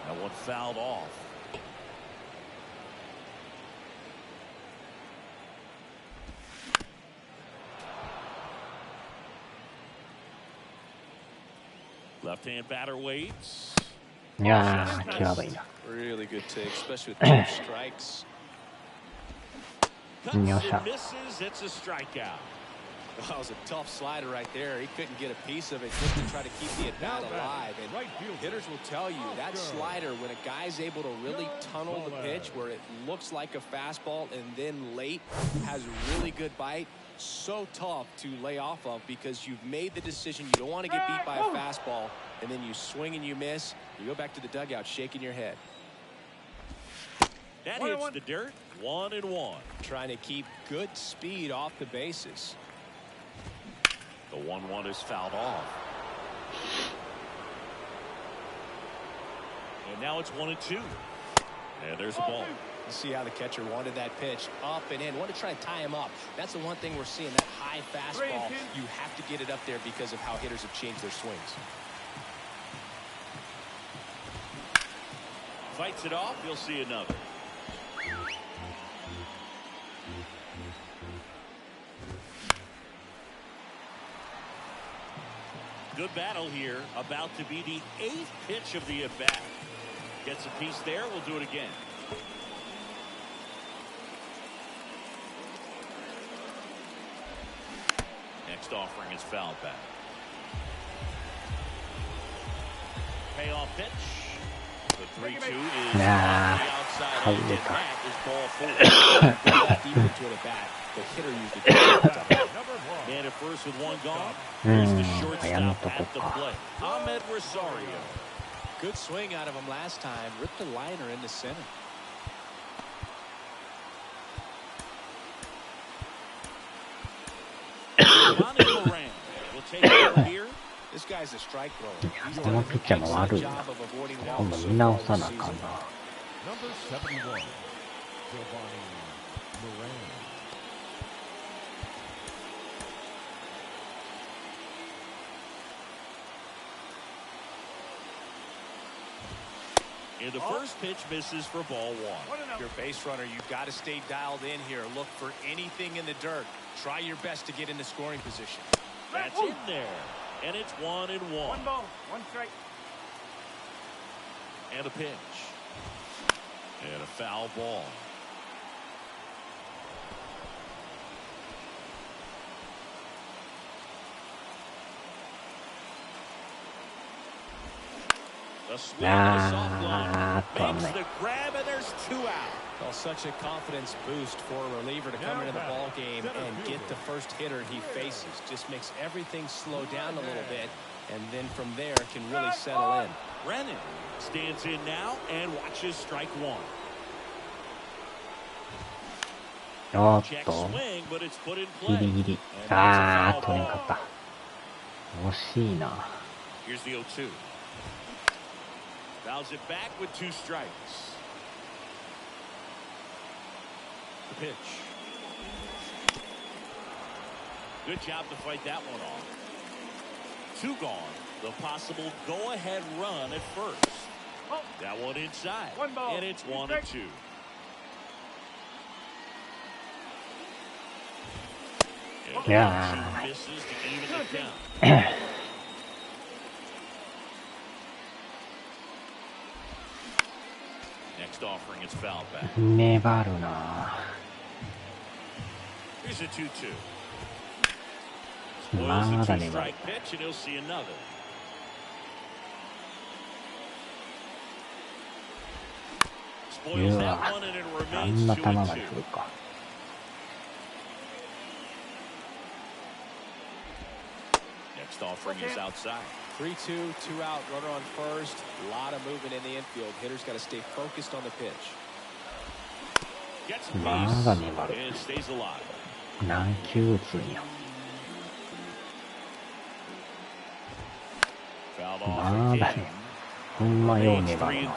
That one fouled off. Left-hand batter waits. いやー、際どいな。 Really good take, especially with two strikes. Cuts and misses. It's a strikeout. That was a tough slider right there. He couldn't get a piece of it just to try to keep the at-bat alive. And hitters will tell you that slider, when a guy's able to really tunnel the pitch where it looks like a fastball and then late has really good bite, so tough to lay off of because you've made the decision you don't want to get beat by a fastball, and then you swing and you miss. You go back to the dugout shaking your head. That hits the dirt. 1-1. Trying to keep good speed off the bases. The 1-1 is fouled off. And now it's 1-2. And there's a ball. You see how the catcher wanted that pitch up and in. Want to try and tie him up. That's the one thing we're seeing, that high fastball. You have to get it up there because of how hitters have changed their swings. Fights it off. You'll see another. Good battle here. About to be the 8th pitch of the at-bat. Gets a piece there. We'll do it again. Next offering is fouled back. Payoff pitch. The 3-2 is on the outside edge, and that is ball 4. Deep into the bat. The hitter used it. Man at first with one gone. Here's the shortstop at the plate. Ahmed Rosario. Good swing out of him last time. Ripped the liner into center. Ronnie Moran will take it over here. This guy's a strike thrower. このピッチャーも悪いな。今度見直さなあかんな。Number 71, Giovanni Moran. And the first pitch misses for ball 1. Your base runner, you've got to stay dialed in here. Look for anything in the dirt. Try your best to get in the scoring position. That's in there. And it's 1-1. 1 ball, 1 strike. And a pitch. And a foul ball. A swing and a soft line. Makes the grab, and there's 2 out. Well, such a confidence boost for a reliever to come into the ball game and get the first hitter he faces. Just makes everything slow down a little bit, and then from there can really settle in. Brennan stands in now and watches strike 1. おっ Check と、 swing, but it's put in ギ play. リギリ。 And あ that's a ー、取 foul れんか ball. った。惜しいな。 Here's the 0-2. Fouls it back with 2 strikes. The pitch. Good job to fight that one off. 2 gone. The possible go-ahead run at first. That one inside. 1 ball. And it's 1-2. Yeah. Misses to even the count. Next offering is fouled back. 粘るな。 Here's a 2-2. ま Spoils だ the 粘る。 2-strike pitch, and he'll see another. Spoils that one, and it あ remains んな 2-2. 球が来るか。 Next offering is outside. 3-2, 2 out, runner on first. A lot of movement in the infield. Hitters got to stay focused on the pitch. Gets a ま piece だ粘る。 and stays alive. 何球打つんや。 Fouled ま off だ again. ね。ほんまよう Remains 粘る 3-2. な。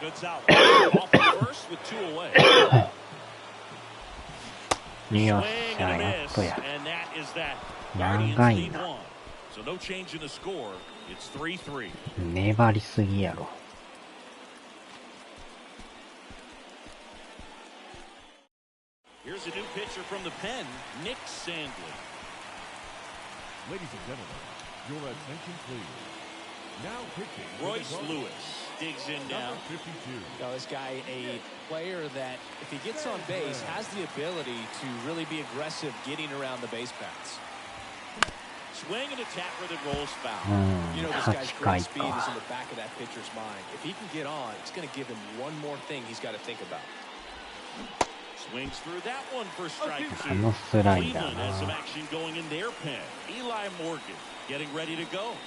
Goods out. Off the first with 2 away. よっ Swing しゃ、 and a やっ miss, とや。 and that is that. 長 Guardians い lead な。 one. So no change in the score. It's 3-3. 粘りすぎやろ。Here's a new pitcher from the pen, Nick Sandlin. Ladies and gentlemen, your attention please. Now pitching. Royce Lewis digs in now. Number 52. Now, this guy, a player that, if he gets on base, has the ability to really be aggressive getting around the base paths. Swing and a tapper that rolls foul. You know, this 8 guy's 回 great speed is か。 in the back of that pitcher's mind. If he can get on, it's going to give him one more thing he's got to think about. Swings through that one for strike あ two. のスライダ Cleveland ー has some な。 action going in their pen. Eli Morgan getting ready to go.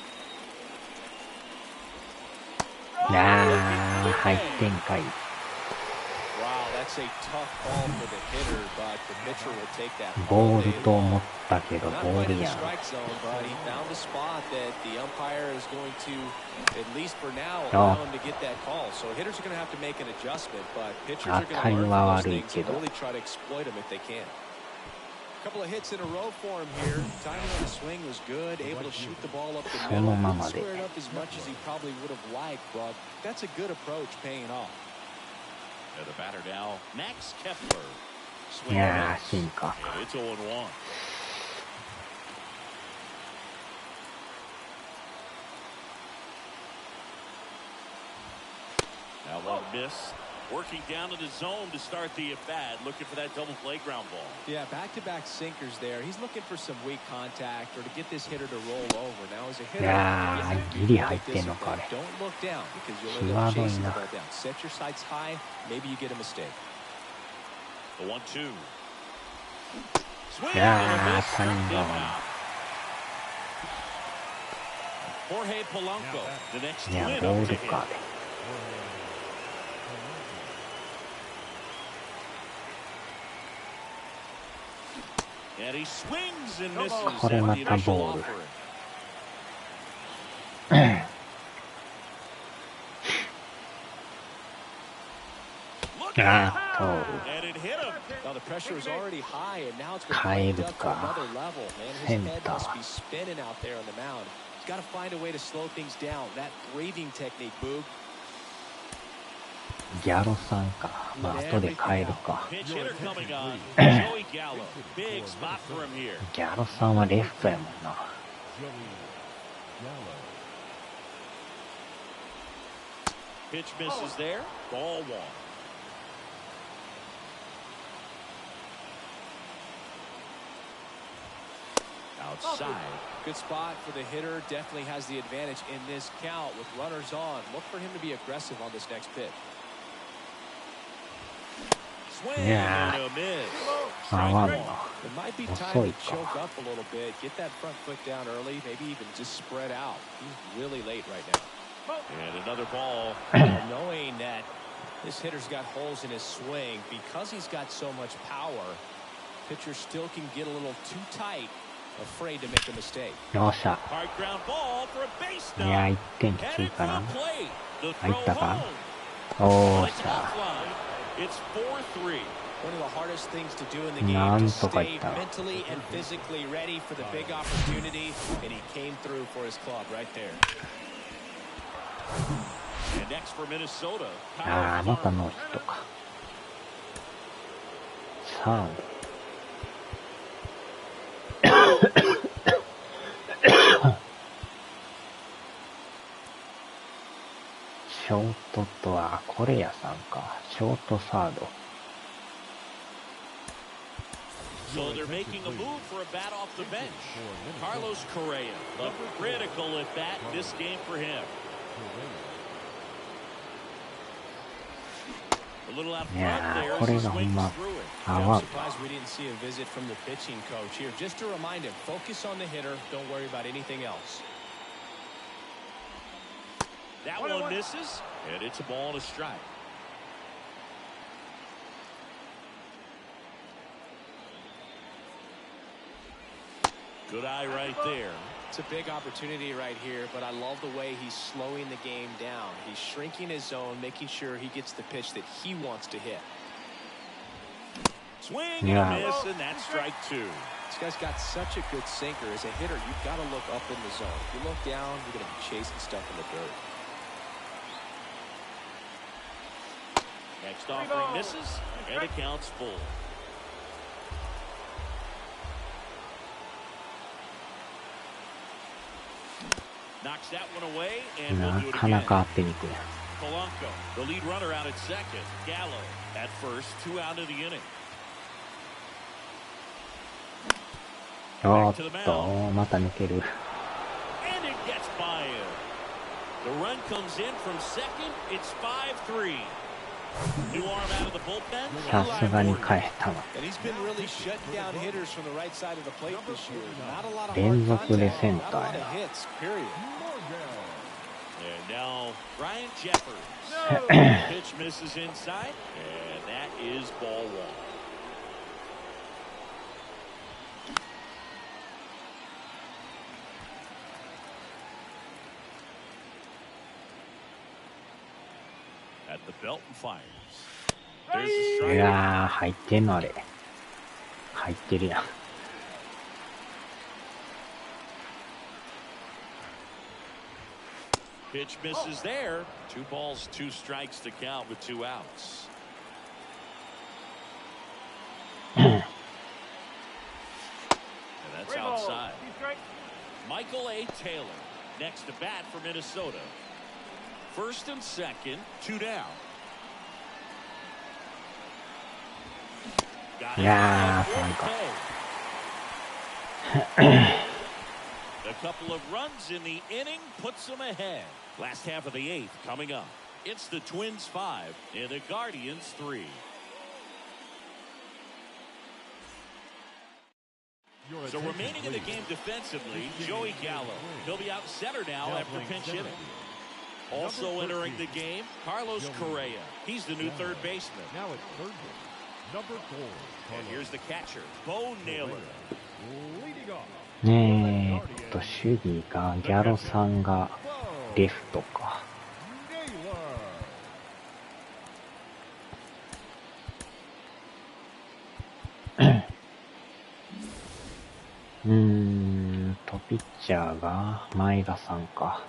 入ってんかい。 Wow, that's a tough ball for the hitter, but the pitcher will take that ボ all ール day と思 long. ったけど、 Not ボー quite ル in the やん。 strike zone, but he found a spot that the umpire is going to, at least for now, Oh. allow him to get that call. So hitters are going to have to make an adjustment, but pitchers 当 are going た to り learn は from those 悪い things け and ど。 really try to exploit them if they can. A couple of hits in a row for him here. Timing on the swing was good, able to shoot the ball up the そ middle. のま Didn't まで。 square it up as much as he probably would have liked, but that's a good approach paying off. And the batter now, Max Kepler. い Swing や and ー、進化。 miss. And it's 0-1. Now one miss. Working down to the zone to start the at-bat, looking for that double play ground ball. Yeah, back-to-back sinkers there. He's looking for some weak contact or to get this hitter to roll over. Now, as a hitter, いやー、 you have to ギ be リ really 入ってんのか、あれ。 disciplined. Don't look down because you'll end up 際どい chasing the な。 ball down. Set your sights high. Maybe you get a mistake. The 1-2. Swing い and や a ー、 miss. タイ Struck ム him が out. Jorge Polanco, the next いや、 twin ボ up ー to ル hit. か。 And he swings and misses. これ at ま the た initial ボール。 offering. あーっと。 And it hit him. Now, the pressure is already high, and now it's been 変え cranked る up to か。 another level. Man, セ his ン head タ must ー。 be spinning out there on the mound. He's got to find a way to slow things down. That breathing technique, Boog. ギャロさんか。まあ、後で変えるか。 Pitch hitter coming on. Joey Gallo. Big spot for him here. ギャロさんはレフトやもんな。 Joey Gallo. Pitch misses there. Ball one. Outside. Good spot for the hitter. Definitely has the advantage in this count with runners on. Look for him to be aggressive on this next pitch. Swing Yeah. and a miss. 合わん Strike な。 It might be 遅 time い to か。 choke up a little bit. Get that front foot down early. Maybe even just spread out. He's really late right now. And another ball. Well, knowing that this hitter's got holes in his swing, because he's got so much power, pitcher still can get a little too tight, afraid to make a mistake. よっしゃ。 Hard ground ball for a base いや、 knock. 1点きつい Headed か for な。 the plate. The 入 throw ったか。 home. おー Like し an ゃ。 offline. It's 4-3. One of the hardest things to do in the な game ん to とか stay 言った。 mentally and physically ready for the big opportunity, and he came through for his club right there. And next for Minnesota. あー、またノーヒットか。3。ショートとは、これやさんか。ショートサード。 So they're making a move for a bat off the bench. Carlos Correa, a critical at bat this game for him. A little out い front や there ー、こ as れ he がほん swings ま through it. 合 I'm わん。 surprised we didn't see a visit from the pitching coach here. Just to remind him, focus on the hitter. Don't worry about anything else. That one misses, and it's a ball and a strike. Good eye right there. It's a big opportunity right here, but I love the way he's slowing the game down. He's shrinking his zone, making sure he gets the pitch that he wants to hit. Swing and a miss, and that's strike two. This guy's got such a good sinker. As a hitter, you've got to look up in the zone. If you look down, you're going to be chasing stuff in the dirt. Next offering misses, and it counts full. Knocks that one away, and we'll do it なかな again. か当てにくい。 Polanco, the lead runner out at second. Gallo at first, 2 out of the inning. おっと、また抜ける。And it gets by him. The run comes in from second. It's 5-3. New arm out of the bullpen. さすがに返ったな。 And he's been really shutting down hitters from the right side of the plate this year. Not a lot of 連 hard 続で contact, セン not a タ lot ー of や hits, period. And now Ryan Jeffers. Pitch misses inside, and that is ball one. At the belt and fires. There's the い strike. やー、入ってんのあれ。入ってるやん。Pitch misses there. 2 balls, 2 strikes to count with 2 outs. And that's 3 balls, outside. 2 strikes. Michael A. Taylor next to bat for Minnesota. First and second, 2 down. Got it. Yeah, Fourth fine. pay. A couple of runs in the inning puts them ahead. Last half of the 8th coming up. It's the Twins 5 and the Guardians 3. So remaining in the game defensively, Joey Gallo. He'll be out center now after pinch hitting. Also entering the game, Carlos Correa. He's the new third baseman. Now it's third base. Number 4. And here's the catcher, Bo Naylor. Leading off. 守備がギャロさんがレフトか。ピッチャーが前田さんか。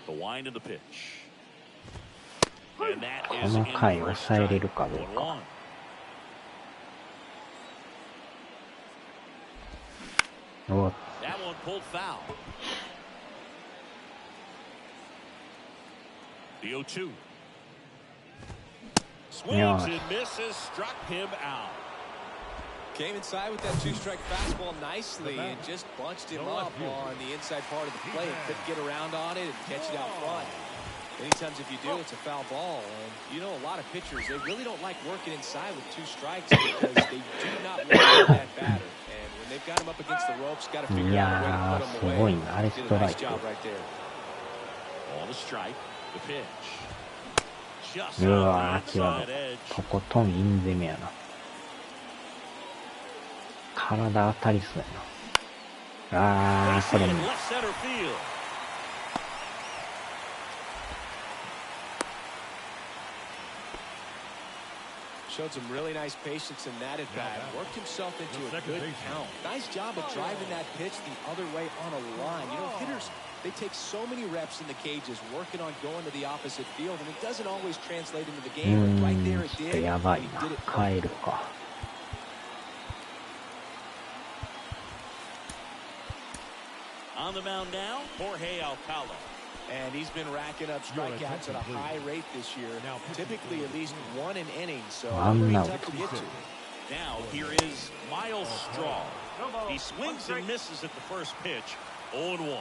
The wind of the pitch. And that こ is の in 回 for a 抑えれ strike. るかどうか。 1-1.おっ That one pulled foul. The 0-2. Swings Yeah. and misses, struck him out. Came inside with that 2-strike fastball nicely and just bunched him up on the inside part of the plate. Couldn't get around on it and catch it out front. Many times if you do, it's a foul ball. And you know, a lot of pitchers, they really don't like working inside with 2 strikes because they do not want to hit that batter. And when they've got him up against the ropes, got to figure out a way to put him す away. ごいな。あれス Did ト a ラ nice イク。 job right there. On the strike, the pitch. Just う off わ the ー、違 inside う。 edge. とことんイン攻めやな。体当たりそうやな。こ Base れ hit も。 left center field. Showed some really nice patience in that at bat. Worked himself into a good count. Nice job of driving that pitch the other way on a line. You know, hitters, they take so many reps in the cages working on going to the opposite field, and it doesn't always translate into the game. But right there it ちょっ did. とやばい He な did it. 帰るか。 On the mound now, Jorge Alcala. And he's been racking up strikeouts at a high rate this year. Typically at least 1 an inning, so pretty tough to get to. Now here is Miles Straw. He swings and misses at the first pitch. 0-1.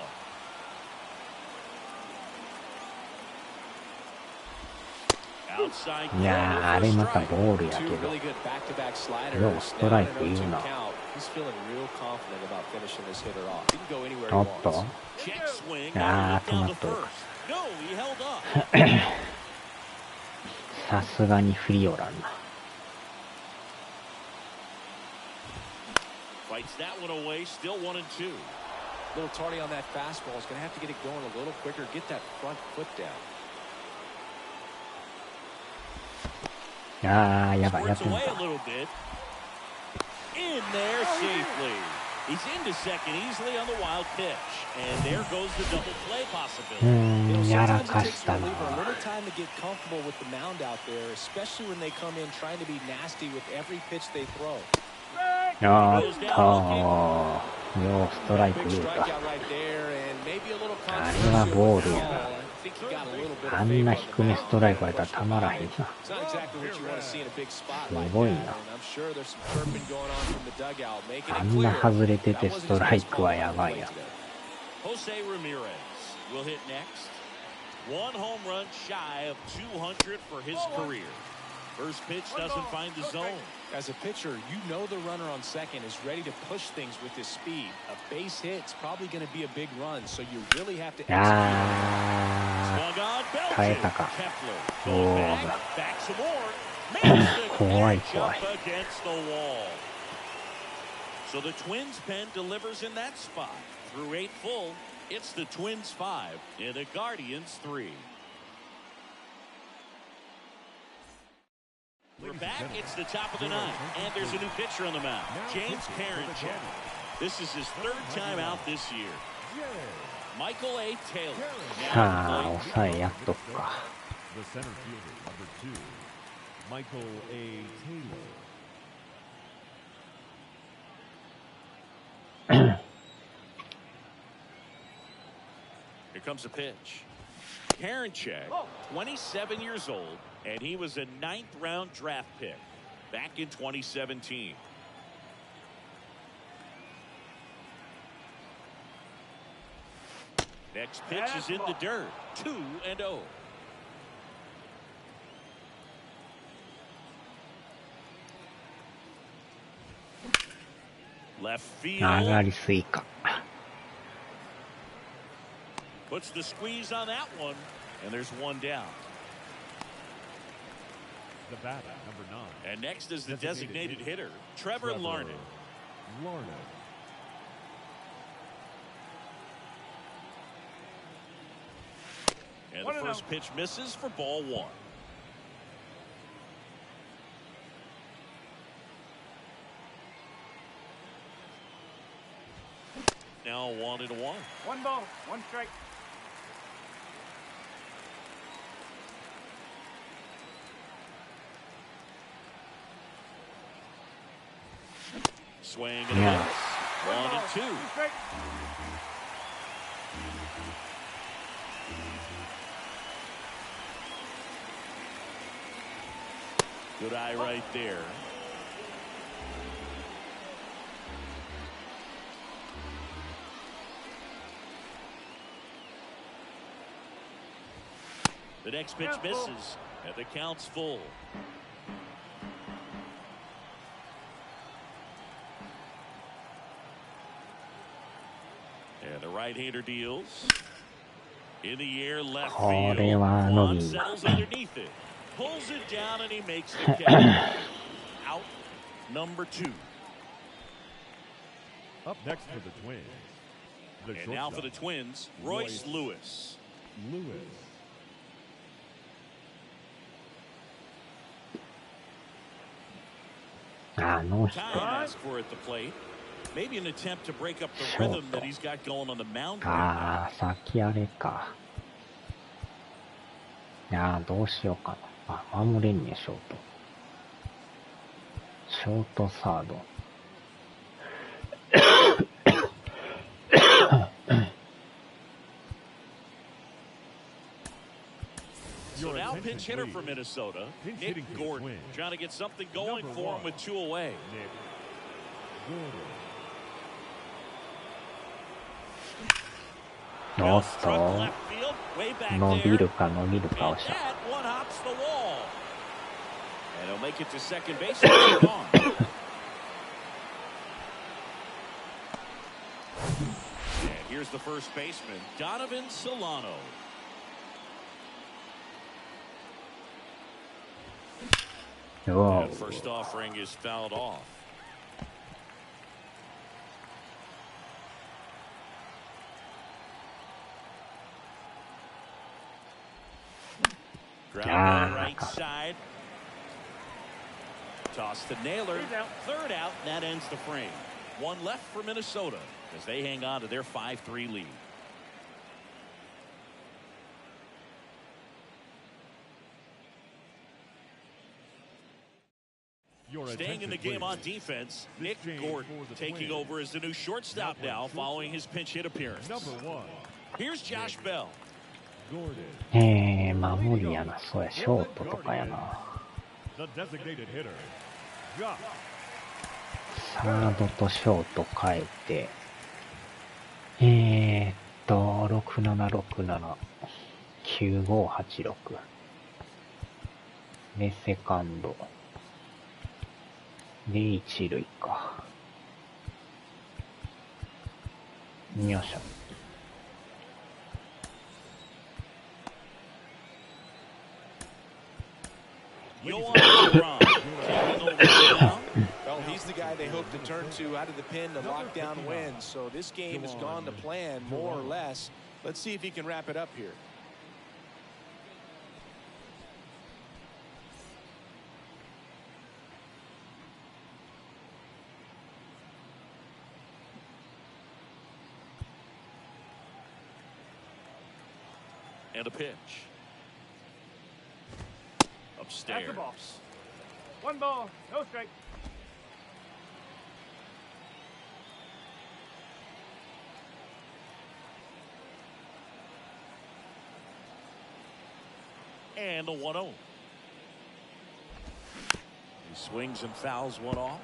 Outside いやー、あれまたボールやけ Two ど。 really good back-to-back sliders. ようストライク Now 言う in な。 a 2 count. He's feeling real confident about finishing this hitter off. He can go anywhere he おっ wants. と。 check swing. あー、止 Down ま to っとる。 first. No, he held up. さすがに振りおらんな。 Fights that one away. Still 1-2. A little tardy on that fastball. He's going to have to get it going a little quicker. Get that front foot down. あー、やばい、やっ Squirts ても away た。 a little bit. In there safely. He's into second easily on the wild pitch. And there goes the double play possibility. やら Sometimes か it し takes た a な。 reliever a little time to get comfortable with the mound out there, especially when they come in trying to be nasty with every pitch they throw. あー、ようストライク Big 言うか。 strikeout right there, and maybe a little あれはボール controversial や call. な。 I think he got a little bit あ of んな favor on 低 the め mound. ストライクやったらたまらへんな。 It's not exactly what you want to see in a big spot す like ごい that, な。 and I'm sure there's some chirping going on from the dugout, making あ it んな clear 外れて that て wasn't スト his ライ best ク call は on や the ばい plate やん。 today. Jose Ramirez will hit next. One home run shy of 200 for his career. First pitch doesn't find the zone. As a pitcher, you know the runner on second is ready to push things with his speed. A base hit's probably going to be a big run, so you really have to execute. あ Swung on, ー、耐え belted. たか。 Kepler お goes ー、 back, back some more. Makes the 怖い catch 怖 up い。 against the wall. So the Twins pen delivers in that spot. Through 8 full, it's the Twins 5 and the Guardians 3. We're back. It's the top of the ninth, and there's a new pitcher on the mound, James Karinchak. This is his 3rd time out this year. Michael A. Taylor. さあ、抑えやっとくか。 The center fielder, number 2, Michael A. Taylor. Here comes a pitch. Karinchak, 27 years old, and he was a 9th-round draft pick back in 2017. Next pitch is in the dirt. 2-0. Left 上が field りすぎか。 puts the squeeze on that one, and there's one down. The batter, number 9. And next is the designated hitter, Trevor Larned. And the first pitch misses for ball 1. Now 1-1. 1 ball, 1 strike. Swing and a Yeah. miss. 1-2. 2 strike. Good eye right there. The next pitch misses, and the count's full. And the right-hander deals. In the air, left こ field. れは伸 Juan びんな。 settles underneath it. Pulls it down, and he makes the catch. Out number 2. Up next for the Twins. The And now for the shortstop, Twins, Royce Lewis. Lewis. あ、ノーヒッ Time ト。 asked for at the plate. Maybe an attempt to break up the rhythm that he's got going on the mound. あー、先あれか。いやー、どうしようかな。あ、守れんね、ショート。ショートサード。So now pinch hitter for Minnesota, Pinch Nick hitting for the Gordon, Twins. trying to get something going Number for him 1, with 2 away. Nick Gordon. おっ Struck と、 left field, way back 伸び there. るか伸びるか And をした。 that one hops the wall. And he'll make it to second base and move on. And here's the first baseman, Donovan Solano. Whoa. And first offering is fouled off. Ground ball right side. Toss to Naylor. Third out, and that ends the frame. One left for Minnesota as they hang on to their 5-3 lead. Staying in the game on defense, Nick Gordon taking over as the new shortstop now following his pinch hit appearance. Here's Josh Bell. 守りやな、そうや、ショートとかやな。サードとショート変えて、6767、9586。で、セカンド。で、一塁か。よっしゃ。Well, he's the guy they hope to turn to out of the pin to lock down wins. So this game has gone to plan, more or less. Let's see if he can wrap it up here. And a pitch. Upstairs. That's the ball. One ball, no strike. And a 1-0. He swings and fouls one off.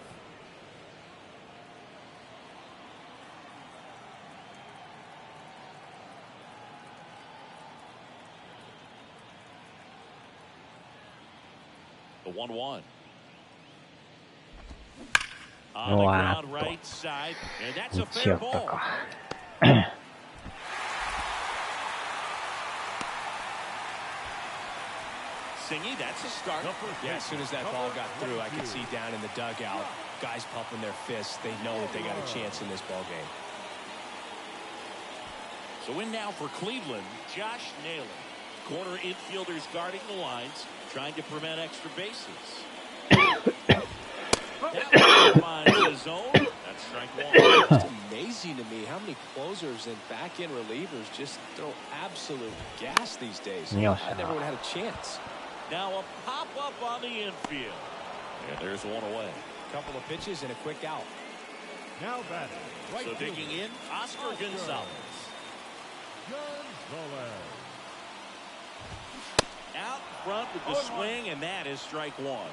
The 1-1. On the ground right side, and that's a fair ball. Singy, that's a start. Yeah, as soon as that ball got through, I could see down in the dugout, guys pumping their fists. They know that they got a chance in this ball game. So in now for Cleveland, Josh Naylor. Corner infielders guarding the lines, trying to prevent extra bases. That one finds the zone. That's strike one. It's amazing to me how many closers and back-end relievers just throw absolute gas these days. I never would have had a chance. Now a pop-up on the infield. And there's one away. Couple of pitches and a quick out. Now batting. Right so digging in, Oscar Gonzalez. Out front with the swing, and that is strike one.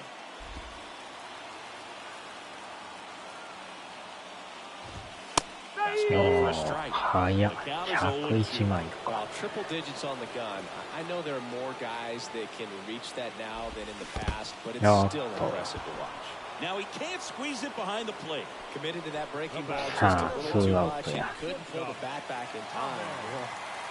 For a strike. Well, triple digits on the gun. I know there are more guys that can reach that now than in the past, but it's still impressive to watch. Now he can't squeeze it behind the plate. Committed to that breaking ball just a little too much. He couldn't pull the bat back in time.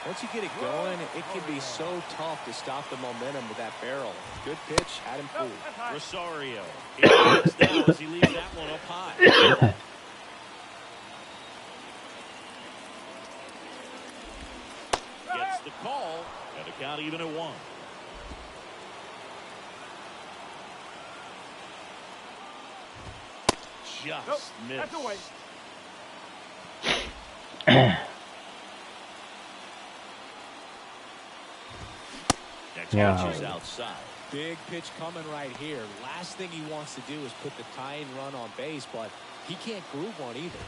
Once you get it going, it can be so tough to stop the momentum with that barrel. Good pitch, had him fooled. Rosario. He looks down as he leaves that one up high. Gets the call, and the count even at one. Just missed. That's away. Next pitch is outside. Big pitch coming right here. Last thing he wants to do is put the tying run on base, but he can't groove one either.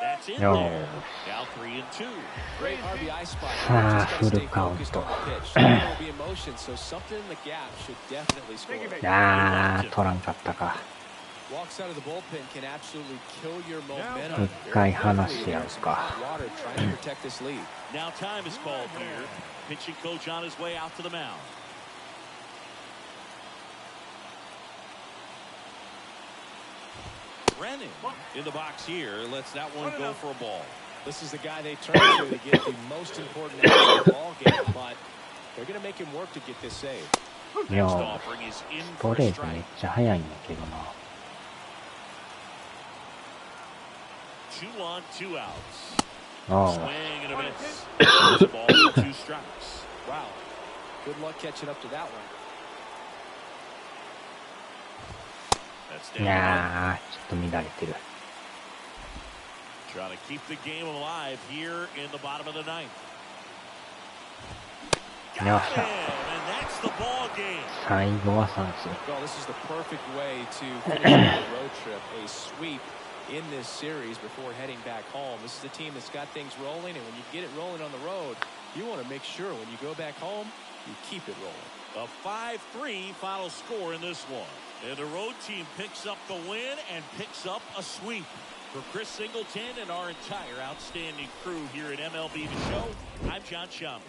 That's in there. Now 3-2. Great RBI spot. Just gotta stay focused on the pitch. There will be emotion, so something in the gap should definitely score. Walks out of the bullpen can absolutely kill your momentum. Water trying to protect this lead. Now time is called here. Pitching coach on his way out to the mound. Brennan in the box here lets that one go for a ball. This is the guy they turn to get the most important out of the ball game, but they're going to make him work to get this save. Next offering is in for a strike. 2 on, 2 outs. Swing and a miss. There's a ball with 2 strikes. Wow. Good luck catching up to that one. That's い down. やー、ちょっと乱れてる。Trying to keep the game alive here in the bottom of the ninth. よっ Got し him, ゃ。 and that's the ball game. 最後は三振。 Well, this is the perfect way to finish the road trip. A sweep in this series before heading back home. This is a team that's got things rolling, and when you get it rolling on the road, you want to make sure when you go back home, you keep it rolling. A 5-3 final score in this one. And the road team picks up the win and picks up a sweep. For Chris Singleton and our entire outstanding crew here at MLB The Show, I'm John Shambi.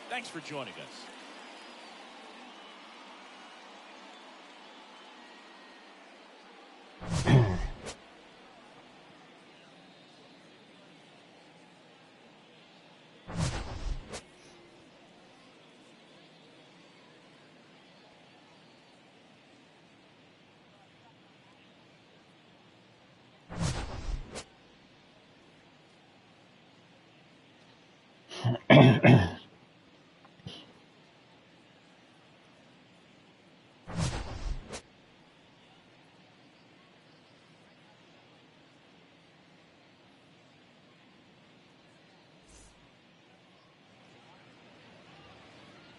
Thanks for joining us.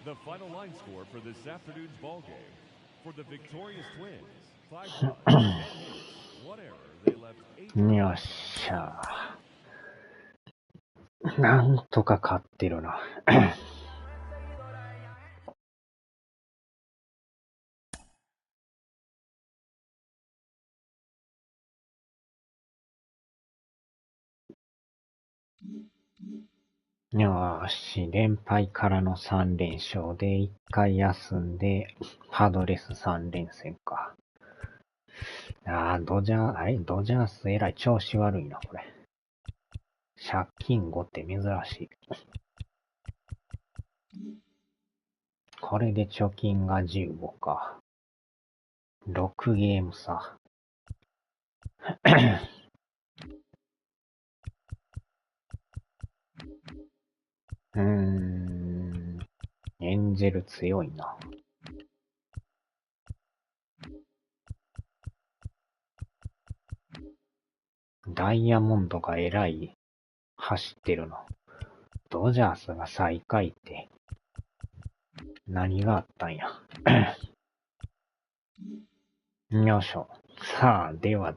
The final line score for this afternoon's ball game. For the victorious Twins, 5 runs, 10 hits, 1 error. They left 8. よっしゃー。なんとか勝ってるな。よーし、連敗からの3連勝で1回休んで、パドレス3連戦か。ドジャースえらい調子悪いな、これ。借金5って珍しい。これで貯金が15か。6ゲーム差。エンジェル強いな。ダイヤモンドがえらい走ってるな。ドジャースが最下位って。何があったんや。よいしょ。さあ、では。